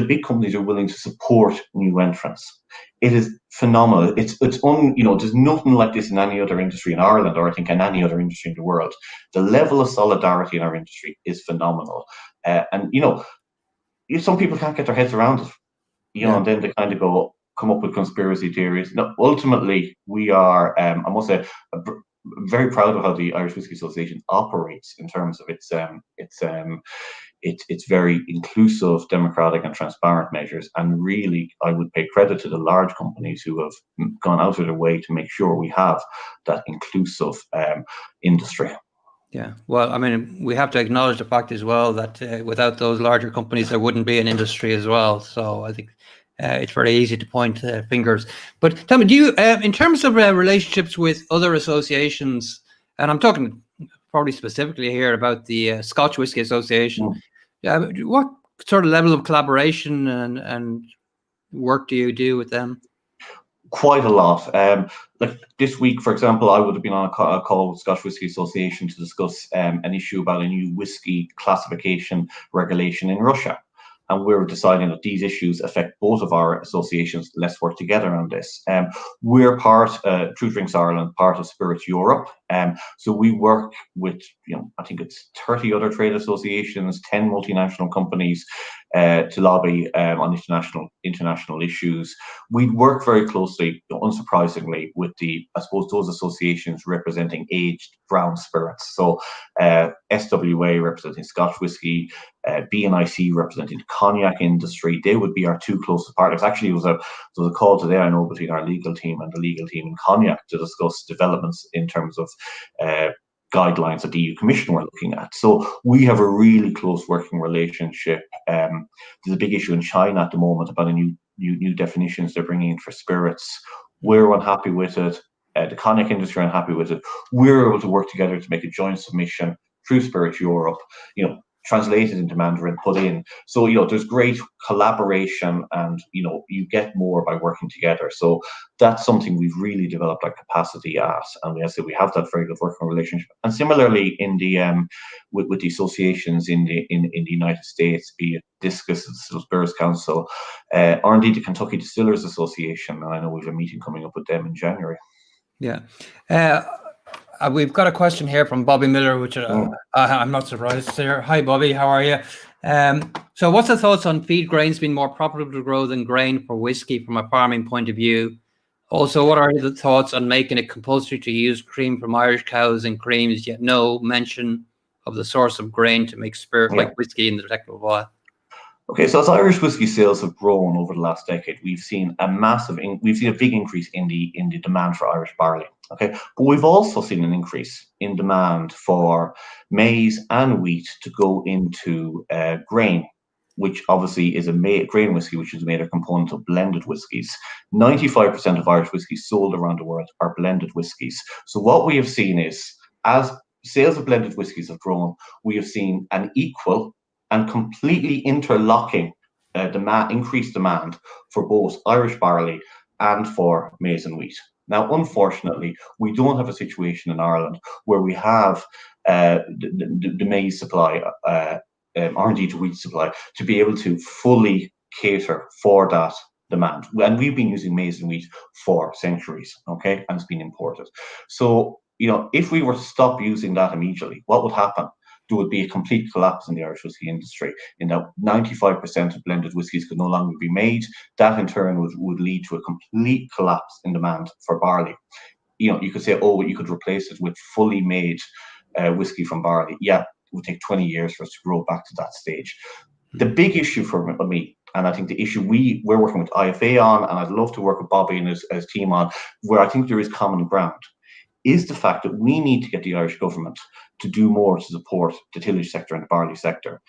big companies are willing to support new entrants. It is phenomenal. There's nothing like this in any other industry in Ireland, or I think in any other industry in the world. The level of solidarity in our industry is phenomenal. And some people can't get their heads around it, and then they kind of come up with conspiracy theories. No, ultimately, we are, I must say, very proud of how the Irish Whiskey Association operates in terms of its very inclusive, democratic, and transparent measures. And really, I would pay credit to the large companies who have gone out of their way to make sure we have that inclusive industry. Yeah, well, I mean, we have to acknowledge the fact as well that without those larger companies, there wouldn't be an industry as well. So I think it's very easy to point fingers. But tell me, do you, in terms of relationships with other associations, and I'm talking probably specifically here about the Scotch Whisky Association, what sort of level of collaboration and work do you do with them? Quite a lot. Like this week, for example, I would have been on a call with Scotch Whisky Association to discuss an issue about a new whisky classification regulation in Russia. And we're deciding that these issues affect both of our associations. Let's work together on this. We're part, True Drinks Ireland, part of Spirits Europe. So we work with, I think it's 30 other trade associations, 10 multinational companies to lobby on international issues. We work very closely, unsurprisingly, with those associations representing aged brown spirits. So SWA representing Scotch whisky, BNIC representing the cognac industry. They would be our two closest partners. Actually, there was a call today, I know, between our legal team and the legal team in cognac to discuss developments in terms of guidelines that the EU Commission were looking at. So we have a really close working relationship. There's a big issue in China at the moment about new definitions they're bringing in for spirits. We're unhappy with it. The cognac industry are unhappy with it. We're able to work together to make a joint submission through Spirits Europe, translated into Mandarin, put in. So, there's great collaboration and, you get more by working together. So that's something we've really developed our capacity at. And as I say, we have that very good working relationship. And similarly, in the with the associations in the United States, be it Discus, the Distillers Spirits Council, or indeed the Kentucky Distillers Association. And I know we have a meeting coming up with them in January. Yeah. We've got a question here from Bobby Miller, which I'm not surprised here. Hi, Bobby. How are you? So what's the thoughts on feed grains being more profitable to grow than grain for whiskey from a farming point of view? Also, what are the thoughts on making it compulsory to use cream from Irish cows in creams, yet no mention of the source of grain to make spirit like whiskey in the detectable vial? Okay, so as Irish whiskey sales have grown over the last decade, we've seen a big increase in the demand for Irish barley. Okay, but we've also seen an increase in demand for maize and wheat to go into grain, which obviously is grain whiskey, which is made a component of blended whiskies. 95% of Irish whiskies sold around the world are blended whiskies. So what we have seen is, as sales of blended whiskies have grown, we have seen an equal and completely interlocking increased demand for both Irish barley and for maize and wheat. Now, unfortunately, we don't have a situation in Ireland where we have the maize supply, or indeed the wheat supply, to be able to fully cater for that demand. And we've been using maize and wheat for centuries, okay, and it's been imported. So, if we were to stop using that immediately, what would happen? There would be a complete collapse in the Irish whiskey industry, in that 95% of blended whiskies could no longer be made. That in turn would lead to a complete collapse in demand for barley. You could say, you could replace it with fully made whiskey from barley. Yeah, it would take 20 years for us to grow back to that stage. The big issue for me, and I think the issue we're working with IFA on, and I'd love to work with Bobby and his team on, where I think there is common ground, is the fact that we need to get the Irish government to do more to support the tillage sector and the barley sector.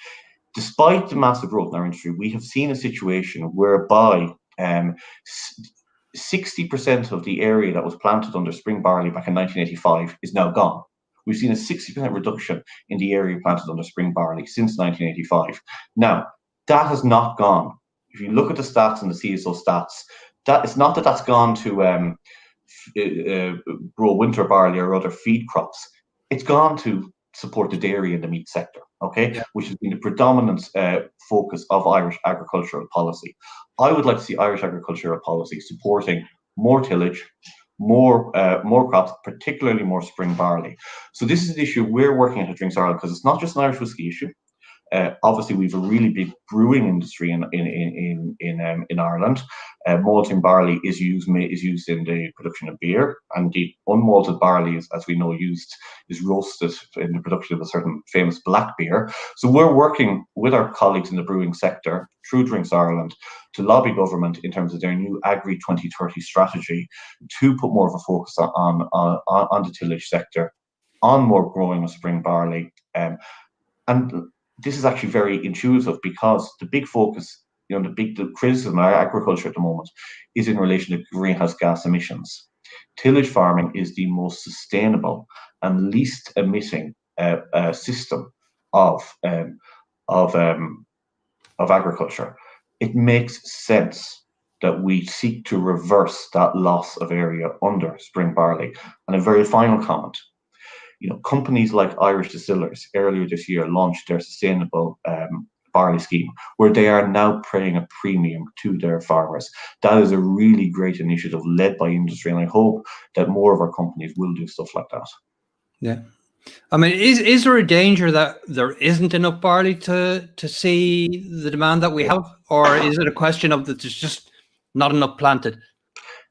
Despite the massive growth in our industry, we have seen a situation whereby 60% of the area that was planted under spring barley back in 1985 is now gone. We've seen a 60% reduction in the area planted under spring barley since 1985. Now, that has not gone. If you look at the stats and the CSO stats, it's not that that's gone to grow winter barley or other feed crops. It's gone to support the dairy and the meat sector, which has been the predominant focus of Irish agricultural policy. I would like to see Irish agricultural policy supporting more tillage, more crops, particularly more spring barley. So this is an issue we're working at Drinks Ireland, because it's not just an Irish whiskey issue. Obviously, we've a really big brewing industry in Ireland. Malting barley is used in the production of beer, and the unmalted barley is, as we know, is roasted in the production of a certain famous black beer. So we're working with our colleagues in the brewing sector through Drinks Ireland to lobby government in terms of their new Agri 2030 strategy to put more of a focus on the tillage sector, on more growing of spring barley. And this is actually very intuitive, because the big focus, the criticism of our agriculture at the moment is in relation to greenhouse gas emissions. Tillage farming is the most sustainable and least emitting system of agriculture. It makes sense that we seek to reverse that loss of area under spring barley. And a very final comment. Companies like Irish Distillers earlier this year launched their sustainable barley scheme, where they are now paying a premium to their farmers. That is a really great initiative led by industry, and I hope that more of our companies will do stuff like that. Yeah. I mean, is there a danger that there isn't enough barley to see the demand that we have, or is it a question of that there's just not enough planted?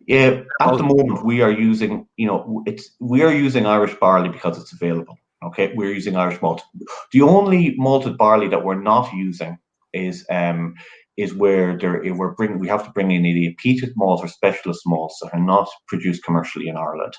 Yeah, at the moment we are using, Irish barley because it's available. Okay, we're using Irish malt. The only malted barley that we're not using is where we have to bring in either peated malt or specialist malts that are not produced commercially in Ireland.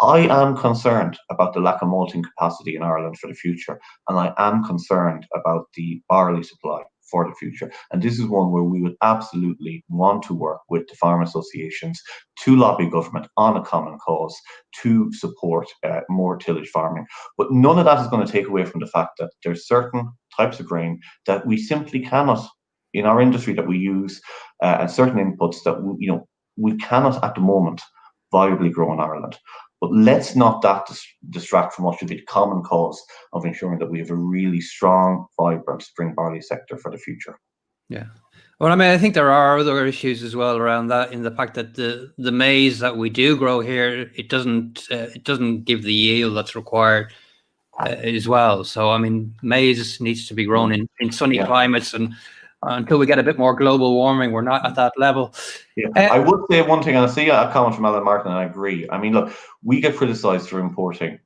I am concerned about the lack of malting capacity in Ireland for the future, and I am concerned about the barley supply for the future. And this is one where we would absolutely want to work with the farm associations to lobby government on a common cause to support more tillage farming. But none of that is going to take away from the fact that there's certain types of grain that we simply cannot, in our industry, that we use, and certain inputs that we cannot at the moment viably grow in Ireland. But let's not distract from what should be the common cause of ensuring that we have a really strong, vibrant spring barley sector for the future. Yeah. Well, I mean, I think there are other issues as well around that, in the fact that the maize that we do grow here, it doesn't give the yield that's required as well. So, I mean, maize needs to be grown in sunny climates, and until we get a bit more global warming, we're not at that level. Yeah, I would say one thing, and I see a comment from Alan Martin, and I agree. I mean, look, we get criticised for importing,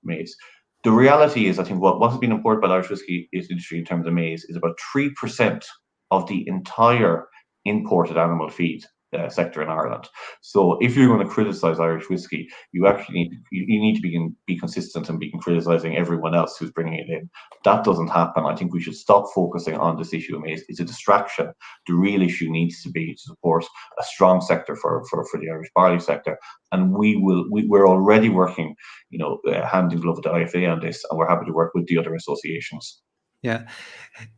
maize. The reality is, I think what has been imported by the Irish whiskey industry in terms of maize is about 3% of the entire imported animal feed sector in Ireland. So if you're going to criticise Irish whiskey, you actually need to be consistent and be criticising everyone else who's bringing it in. That doesn't happen. I think we should stop focusing on this issue of maize. It's a distraction. The real issue needs to be to support a strong sector for the Irish barley sector. And we're already working, hand in glove with the IFA on this, and we're happy to work with the other associations. Yeah.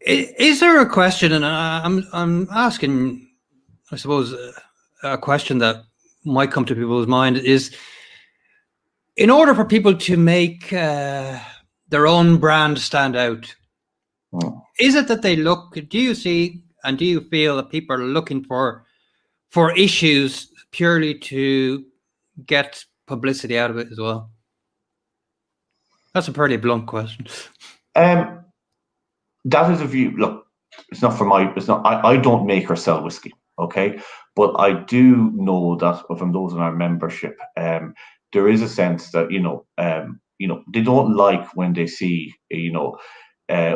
Is there a question, and I'm asking, I suppose, a question that might come to people's mind is, in order for people to make their own brand stand out, is it that do you see and do you feel that people are looking for issues purely to get publicity out of it as well? That's a pretty blunt question. That is a view. Look, I don't make or sell whiskey, okay? But I do know that from those in our membership, there is a sense that, they don't like when they see,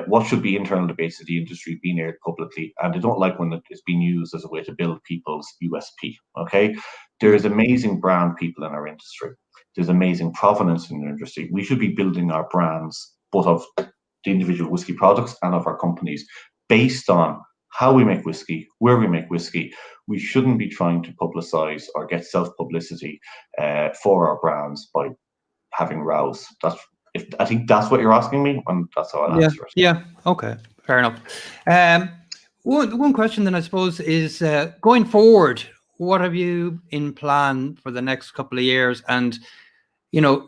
what should be internal debates of the industry being aired publicly, and they don't like when it's being used as a way to build people's USP, okay? There is amazing brand people in our industry. There's amazing provenance in the industry. We should be building our brands, both of the individual whiskey products and of our companies, based on how we make whiskey, where we make whiskey. We shouldn't be trying to publicize or get self-publicity for our brands by having rows. I think that's what you're asking me, and that's how I'll answer it. Yeah, okay, fair enough. One question then, I suppose, is going forward, what have you in plan for the next couple of years? And,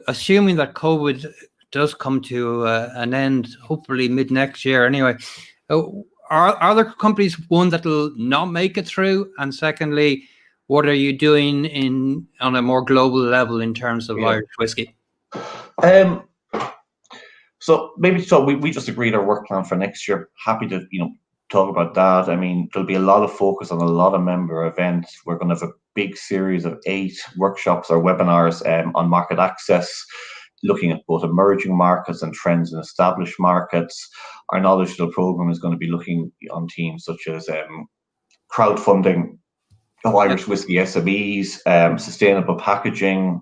assuming that COVID does come to an end, hopefully mid next year anyway, are there companies, one, that will not make it through? And secondly, what are you doing on a more global level in terms of Irish whiskey? So we just agreed our work plan for next year. Happy to talk about that. I mean, there'll be a lot of focus on a lot of member events. We're going to have a big series of 8 workshops or webinars on market access, looking at both emerging markets and trends in established markets. Our knowledge digital program is going to be looking on themes such as crowdfunding of Irish whiskey SMEs, sustainable packaging,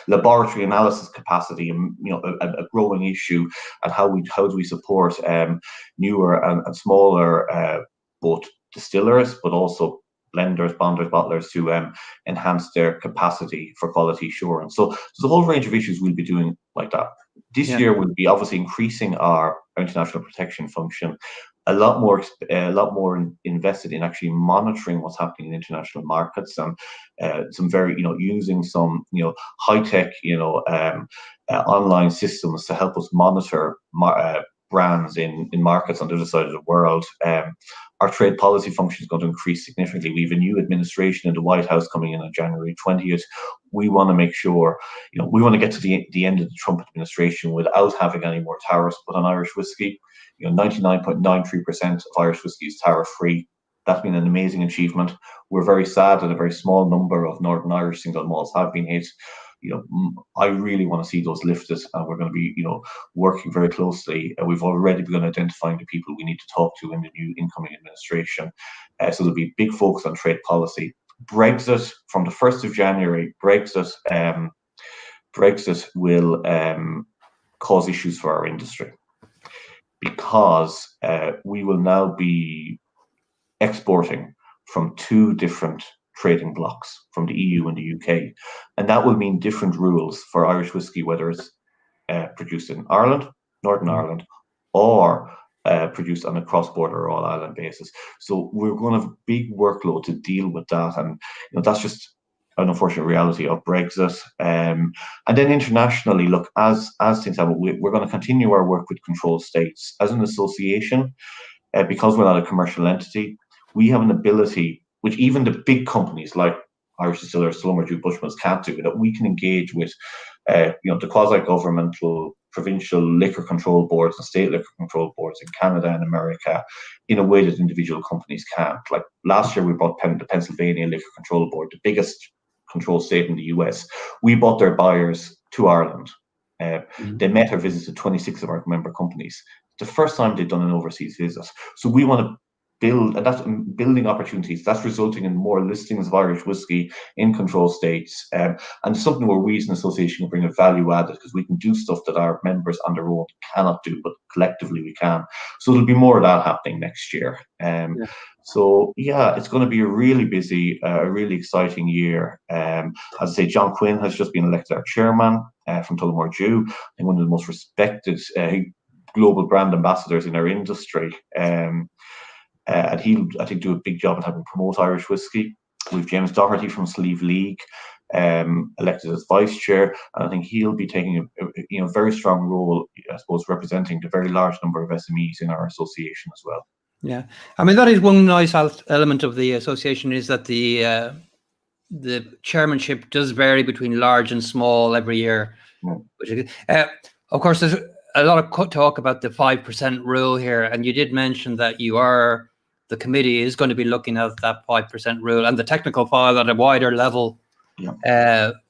laboratory analysis capacity, and a growing issue, and how do we support newer and smaller both distillers, but also blenders, bonders, bottlers to enhance their capacity for quality assurance. So there's a whole range of issues we'll be doing like that. This year we'll be obviously increasing our international protection function, a lot more invested in actually monitoring what's happening in international markets, and some very using some high tech online systems to help us monitor brands in markets on the other side of the world. Our trade policy function is going to increase significantly. We have a new administration in the White House coming in on January 20th. We want to make sure, we want to get to the end of the Trump administration without having any more tariffs put on Irish whiskey. 99.93% of Irish whiskey is tariff-free. That's been an amazing achievement. We're very sad that a very small number of Northern Irish single malts have been hit. I really want to see those lifted, and we're going to be, working very closely. We've already begun identifying the people we need to talk to in the new incoming administration. So there'll be a big focus on trade policy. Brexit, from the 1st of January, Brexit will cause issues for our industry, because we will now be exporting from 2 different trading blocks, from the EU and the UK, and that will mean different rules for Irish whiskey, whether it's produced in Ireland, Northern Ireland, or produced on a cross-border or all-island basis. So we're going to have a big workload to deal with that, and that's just an unfortunate reality of Brexit. And then internationally, look, as things happen, we're going to continue our work with controlled states as an association, because we're not a commercial entity. We have an ability, which even the big companies like Irish Distillers, Slumber, Bushmills can't do, that we can engage with, the quasi-governmental provincial liquor control boards and state liquor control boards in Canada and America in a way that individual companies can't. Like last year, we brought the Pennsylvania Liquor Control Board, the biggest control state in the US. We brought their buyers to Ireland. They met or visited 26 of our member companies. It's the first time they've done an overseas visit. So we want to build, and that's building opportunities. That's resulting in more listings of Irish whiskey in control states, and something where we as an association can bring a value added, because we can do stuff that our members on their own cannot do, but collectively we can. So there'll be more of that happening next year. So yeah, it's going to be a really busy, a really exciting year. As I say, John Quinn has just been elected our chairman from Tullamore Dew, and one of the most respected global brand ambassadors in our industry. And he'll, I think, do a big job at helping promote Irish whiskey. We've James Doherty from Sleeve League elected as vice chair, and I think he'll be taking a very strong role, I suppose, representing the very large number of SMEs in our association as well. Yeah, I mean, that is one nice element of the association, is that the chairmanship does vary between large and small every year. Of course, there's a lot of talk about the 5% rule here, and you did mention that the committee is going to be looking at that 5% rule and the technical file at a wider level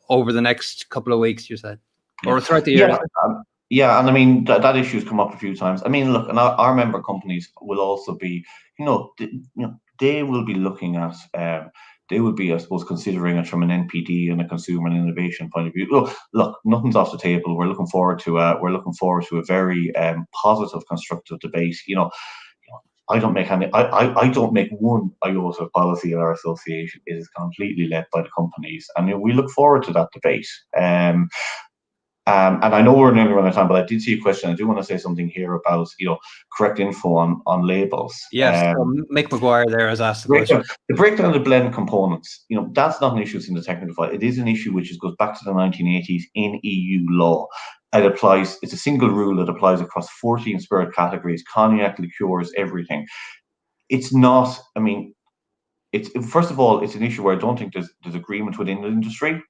over the next couple of weeks, you said, or throughout the year. Yeah, and I mean, that issue has come up a few times. I mean, look, and our member companies will also be, they will be looking at, they will be, I suppose, considering it from an NPD and a consumer and innovation point of view. Look, nothing's off the table. We're looking forward to a very positive, constructive debate. I don't make one iota of policy in our association. It is completely led by the companies, and we look forward to that debate. And I know we're nearly running out of time, but I did see a question. I do want to say something here about, correct info on labels. Yes, Mick McGuire there has asked the question. The breakdown of the blend components, that's not an issue in the technical file. It is an issue which goes back to the 1980s in EU law. It applies, it's a single rule that applies across 14 spirit categories, cognac, liqueurs, everything. It's not, first of all, it's an issue where I don't think there's agreement within the industry.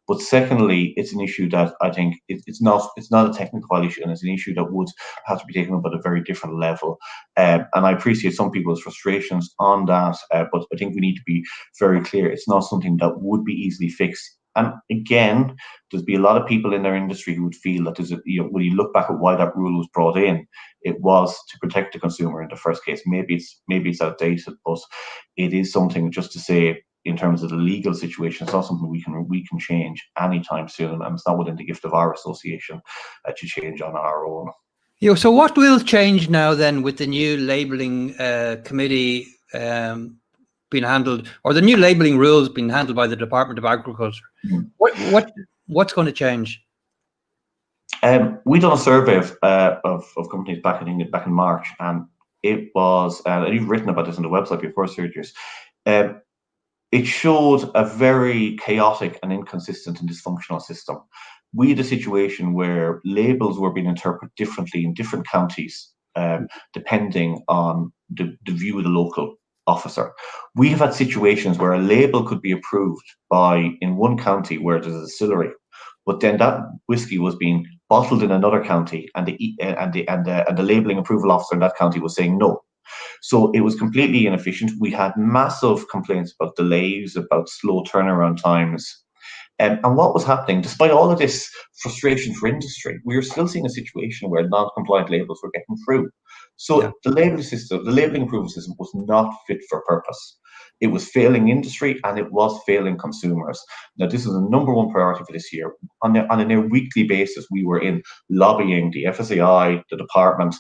But secondly, it's an issue that I think it's not a technical issue, and it's an issue that would have to be taken up at a very different level. And I appreciate some people's frustrations on that, but I think we need to be very clear. It's not something that would be easily fixed. And again, there's be a lot of people in their industry who would feel that when you look back at why that rule was brought in, it was to protect the consumer in the first case. Maybe it's outdated, but it is something, just to say, in terms of the legal situation, it's not something we can change anytime soon, and it's not within the gift of our association to change on our own. So what will change now then with the new labelling committee being handled, or the new labelling rules being handled by the Department of Agriculture? What's going to change? We done a survey of companies back in March, and it was, and you've written about this on the website before, Sergius. It showed a very chaotic and inconsistent and dysfunctional system. We had a situation where labels were being interpreted differently in different counties, depending on the view of the local officer. We have had situations where a label could be approved in one county where there's a distillery, but then that whiskey was being bottled in another county, and the labelling approval officer in that county was saying no. So it was completely inefficient. We had massive complaints about delays, about slow turnaround times. And what was happening, despite all of this frustration for industry, we were still seeing a situation where non-compliant labels were getting through. So the labelling approval system was not fit for purpose. It was failing industry, and it was failing consumers. Now, this is the number one priority for this year. On a near weekly basis, we were in lobbying the FSAI, the department.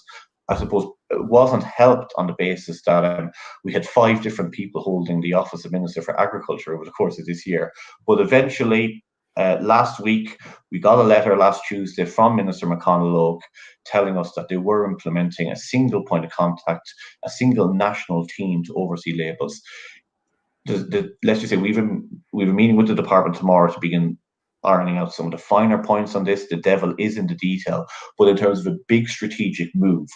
I suppose it wasn't helped on the basis that we had 5 different people holding the office of Minister for Agriculture over the course of this year. But eventually, last week, we got a letter last Tuesday from Minister McConnell telling us that they were implementing a single point of contact, a single national team to oversee labels. Let's just say we've a meeting with the department tomorrow to begin ironing out some of the finer points on this. The devil is in the detail, but in terms of a big strategic move,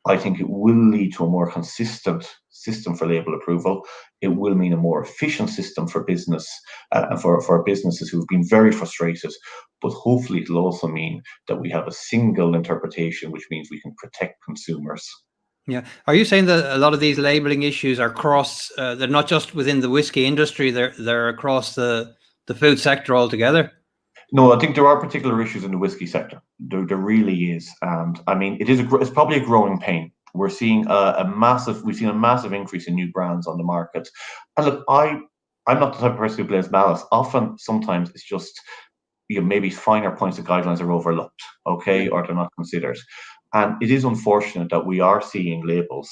I think it will lead to a more consistent system for label approval. It will mean a more efficient system for business and for businesses who've been very frustrated. But hopefully it'll also mean that we have a single interpretation, which means we can protect consumers. Yeah. Are you saying that a lot of these labeling issues are across, they're not just within the whiskey industry, they're across the food sector altogether? No, I think there are particular issues in the whiskey sector. There really is, and I mean, it's probably a growing pain. We're seeing we've seen a massive increase in new brands on the market. And look, I'm not the type of person who blames malice. Sometimes it's just maybe finer points of guidelines are overlooked, okay, or they're not considered. And it is unfortunate that we are seeing labels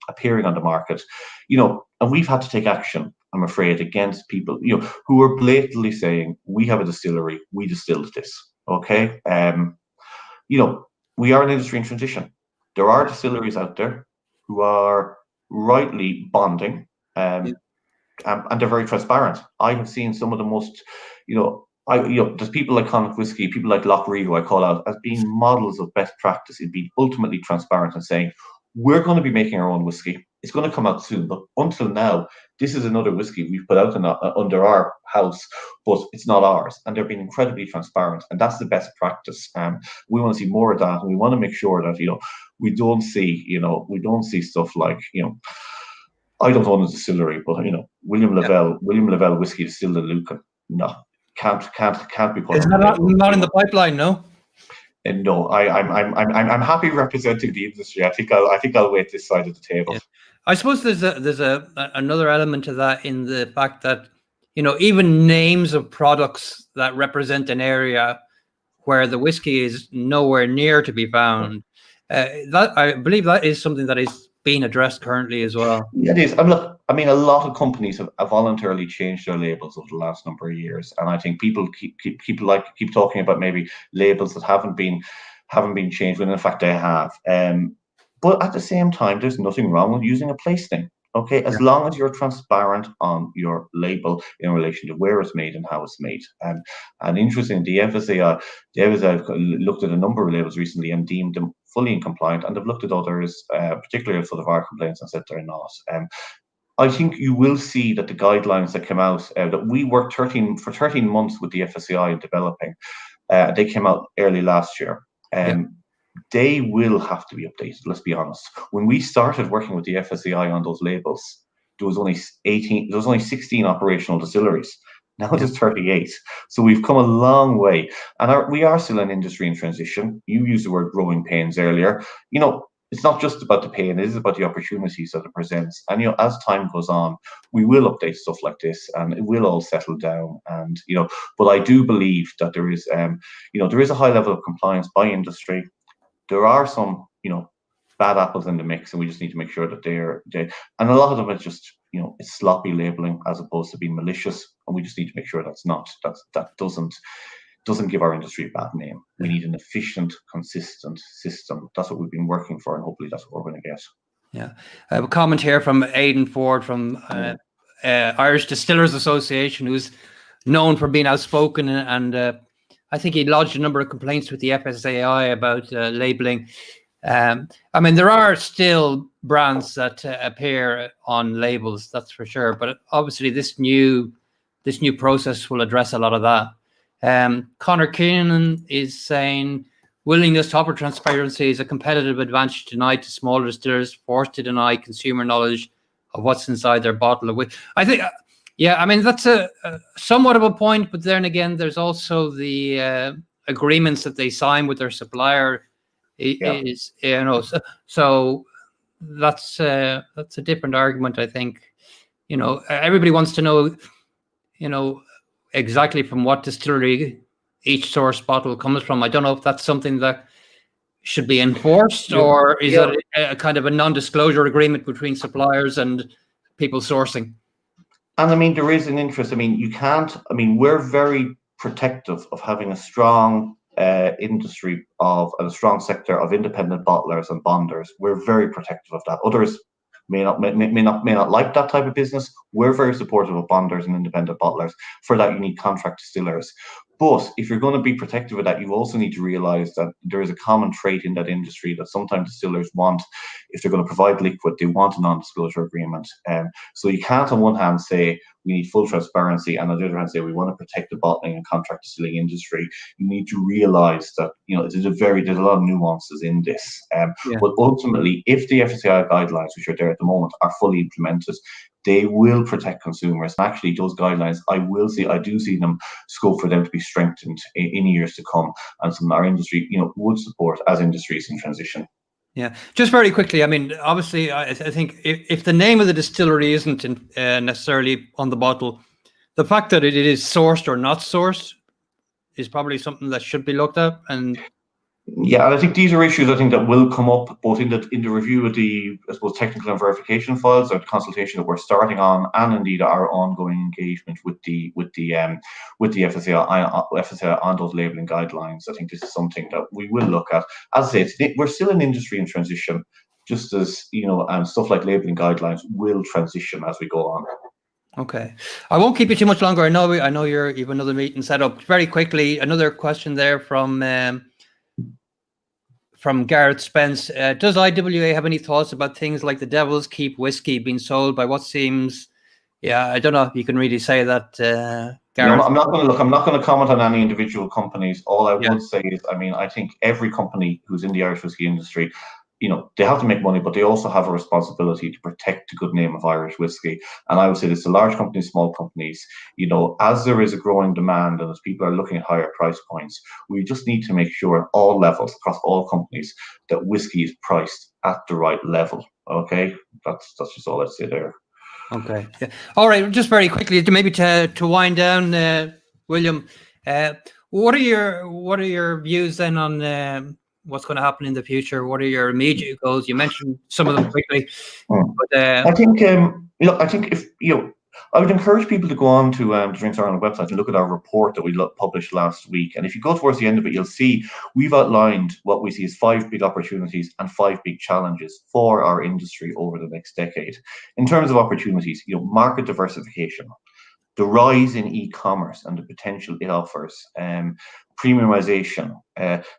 appearing on the market, and we've had to take action, I'm afraid, against people, who are blatantly saying, we have a distillery, we distilled this, okay? We are an industry in transition. There are distilleries out there who are rightly bonding, and they're very transparent. I have seen some of the most, there's people like Connacht Whiskey, people like Lochrie, who I call out as being models of best practice in being ultimately transparent and saying, we're going to be making our own whiskey. It's going to come out soon, but until now, this is another whiskey we've put out under our house, but it's not ours. And they're being incredibly transparent, and that's the best practice. We want to see more of that, and we want to make sure that we don't see stuff like I don't own a distillery, but William Lavelle whiskey distilled in Lucan. No, can't be put. Is that not in the pipeline? No. And no, I'm happy representing the industry. I think I'll wait this side of the table. Yeah. I suppose there's another element to that, in the fact that even names of products that represent an area where the whiskey is nowhere near to be found. That, I believe, that is something that is being addressed currently as well. Yeah, it is. Look, I mean, a lot of companies have voluntarily changed their labels over the last number of years, and I think people keep talking about maybe labels that haven't been changed when in fact they have. But at the same time, there's nothing wrong with using a place name. Okay, as long as you're transparent on your label in relation to where it's made and how it's made. And interesting, the FSAI have looked at a number of labels recently and deemed them fully incompliant, and they've looked at others, particularly for the VAR complaints, and said they're not. I think you will see that the guidelines that came out, that we worked 13 months with the FSCI in developing, they came out early last year. Yeah. They will have to be updated, let's be honest. When we started working with the FSCI on those labels, there was only 16 operational distilleries. Now there's 38. So we've come a long way. And we are still an industry in transition. You used the word growing pains earlier. It's not just about the pain, it is about the opportunities that it presents. And as time goes on, we will update stuff like this and it will all settle down. And but I do believe that there is there is a high level of compliance by industry. There are some, bad apples in the mix, and we just need to make sure that and a lot of them is just, it's sloppy labeling as opposed to being malicious, and we just need to make sure that doesn't give our industry a bad name. We need an efficient, consistent system. That's what we've been working for, and hopefully that's what we're going to get. Yeah, I have a comment here from Aidan Ford from Irish Distillers Association, who's known for being outspoken, and I think he lodged a number of complaints with the FSAI about labeling. I mean, there are still brands that appear on labels, that's for sure. But obviously, this new process will address a lot of that. Connor Keenan is saying willingness to offer transparency is a competitive advantage denied to smaller distillers, forced to deny consumer knowledge of what's inside their bottle. I think. Yeah, I mean, that's a somewhat of a point, but then again, there's also the agreements that they sign with their supplier. So that's a different argument, I think. Everybody wants to know, exactly from what distillery each source bottle comes from. I don't know if that's something that should be enforced, or is that a kind of a non-disclosure agreement between suppliers and people sourcing? And I mean, there is an interest. I mean, we're very protective of having a strong industry and a strong sector of independent bottlers and bonders. We're very protective of that. Others may not like that type of business. We're very supportive of bonders and independent bottlers. For that, you need contract distillers. But if you're going to be protective of that, you also need to realize that there is a common trait in that industry that sometimes distillers want, if they're going to provide liquid, they want a non-disclosure agreement. So you can't on one hand say we need full transparency, and on the other hand say we want to protect the bottling and contract distilling industry. You need to realize that there's a lot of nuances in this. But ultimately, if the FSCI guidelines, which are there at the moment, are fully implemented, they will protect consumers. Actually, those guidelines, I do see them scope for them to be strengthened in years to come, and some of our industry, would support as industries in transition. Yeah, just very quickly. I mean, obviously, I think if the name of the distillery isn't necessarily on the bottle, the fact that it is sourced or not sourced is probably something that should be looked at. And yeah, and I think these are issues that will come up both in the review of the, I suppose, technical and verification files, or the consultation that we're starting on, and indeed our ongoing engagement with the FSCI on those labelling guidelines. I think this is something that we will look at. As I say, we're still an industry in transition, just as and stuff like labelling guidelines will transition as we go on. Okay, I won't keep you too much longer. I know you have another meeting set up. Very quickly, another question there from Garrett Spence. Does IWA have any thoughts about things like the Devil's Keep whiskey being sold by what seems, I don't know if you can really say that, Garrett. No, I'm not going to comment on any individual companies. All I would say is, I think every company who's in the Irish whiskey industry, they have to make money, but they also have a responsibility to protect the good name of Irish whiskey. And I would say this to large companies, small companies, as there is a growing demand and as people are looking at higher price points, we just need to make sure at all levels, across all companies, that whiskey is priced at the right level. Okay, that's just all I'd say there. Okay. Yeah. All right. Just very quickly, maybe to wind down, William, what are your views then on what's going to happen in the future? What are your immediate goals? You mentioned some of them quickly. But, I think, if I would encourage people to go on to Drinks Ireland website and look at our report that we published last week. And if you go towards the end of it, you'll see we've outlined what we see as 5 big opportunities and 5 big challenges for our industry over the next decade. In terms of opportunities, market diversification. the rise in e-commerce and the potential it offers, premiumization,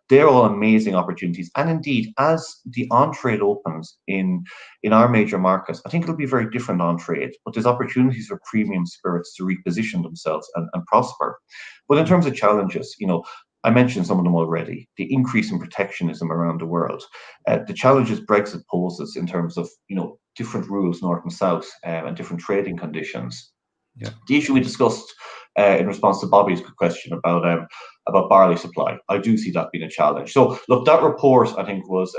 they're all amazing opportunities. And indeed, as the on-trade opens in our major markets, I think it'll be very different on-trade, but there's opportunities for premium spirits to reposition themselves and prosper. But in terms of challenges, I mentioned some of them already. The increase in protectionism around the world, the challenges Brexit poses in terms of different rules north and south, and different trading conditions. Yeah. The issue we discussed in response to Bobby's question about barley supply, I do see that being a challenge. So look, that report I think was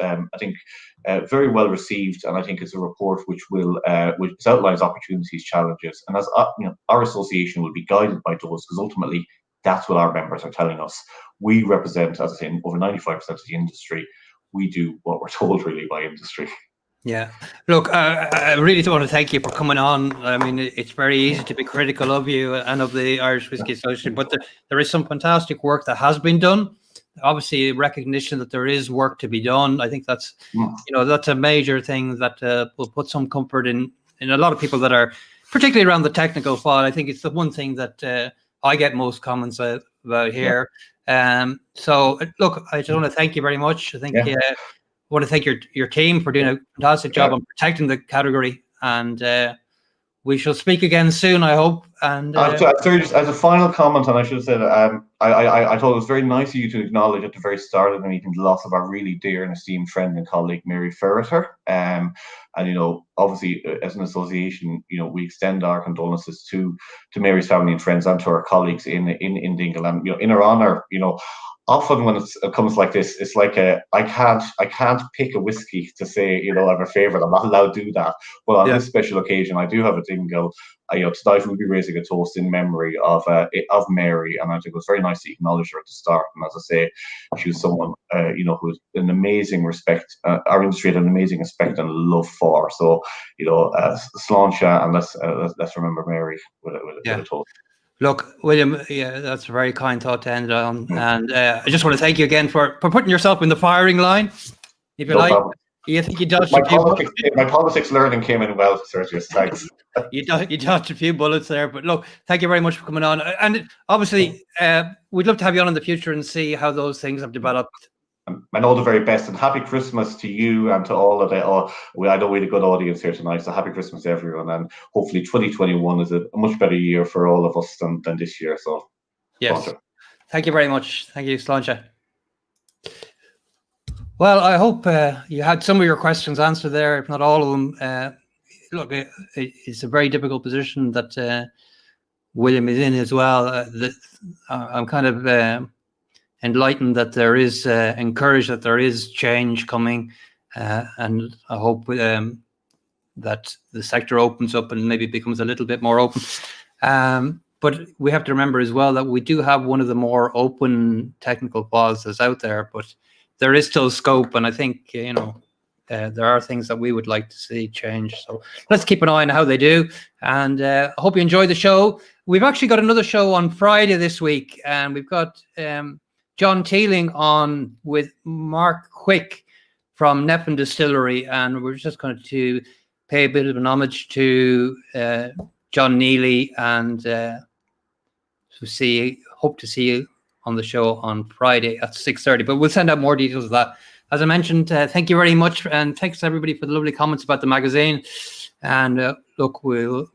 very well received, and I think it's a report which outlines opportunities, challenges, and as our association will be guided by those, because ultimately that's what our members are telling us. We represent, as I say, over 95% of the industry. We do what we're told really by industry. Yeah. Look, I really do want to thank you for coming on. I mean, it's very easy to be critical of you and of the Irish Whiskey Association, but there is some fantastic work that has been done. Obviously, recognition that there is work to be done. I think that's, that's a major thing that will put some comfort in a lot of people that are, particularly around the technical file. I think it's the one thing that I get most comments about here. So, look, I just want to thank you very much. I think I want to thank your team for doing a fantastic job on protecting the category, and we shall speak again soon, I hope. And sorry, just as a final comment, and I should have said, I thought it was very nice of you to acknowledge at the very start of the meeting the loss of our really dear and esteemed friend and colleague Mary Ferreter. And obviously, as an association, we extend our condolences to Mary's family and friends and to our colleagues in Dingle. And in her honour, often when it comes like this, it's like I can't pick a whiskey to say I have a favourite. I'm not allowed to do that. But on this special occasion, I do have a Dingle. Tonight we'll be raising a toast in memory of Mary, and I think it was very nice to acknowledge her at the start. And as I say, she was someone who has an amazing respect. Our industry had an amazing respect and love for. So Sláinte, and let's remember Mary with a toast. Look, William, that's a very kind thought to end on. And I just want to thank you again for putting yourself in the firing line. If you like, you think you dodged a few bullets. My politics learning came in well, Sergius. Thanks. You dodged a few bullets there, but look, thank you very much for coming on. And obviously, we'd love to have you on in the future and see how those things have developed. And all the very best, and happy Christmas to you and to all of it. I know we had a good audience here tonight, so happy Christmas to everyone, and hopefully 2021 is a much better year for all of us than this year. So yes, thank you very much. Thank you, Sláinte. Well, I hope you had some of your questions answered there, if not all of them. Look, it's a very difficult position that William is in as well. I'm kind of enlightened that there is, encouraged that there is change coming, and I hope that the sector opens up and maybe becomes a little bit more open. But we have to remember as well that we do have one of the more open technical policies out there, but there is still scope, and I think there are things that we would like to see change. So let's keep an eye on how they do, and I hope you enjoy the show. We've actually got another show on Friday this week, and we've got John Teeling on with Mark Quick from Neffen Distillery, and we're just going to pay a bit of an homage to John Neely, and hope to see you on the show on Friday at 6:30. But we'll send out more details of that. As I mentioned, thank you very much, and thanks everybody for the lovely comments about the magazine. And look, we'll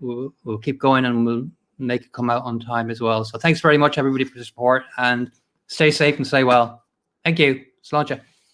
keep going, and we'll make it come out on time as well. So thanks very much, everybody, for the support, and stay safe and stay well. Thank you. Sláinte.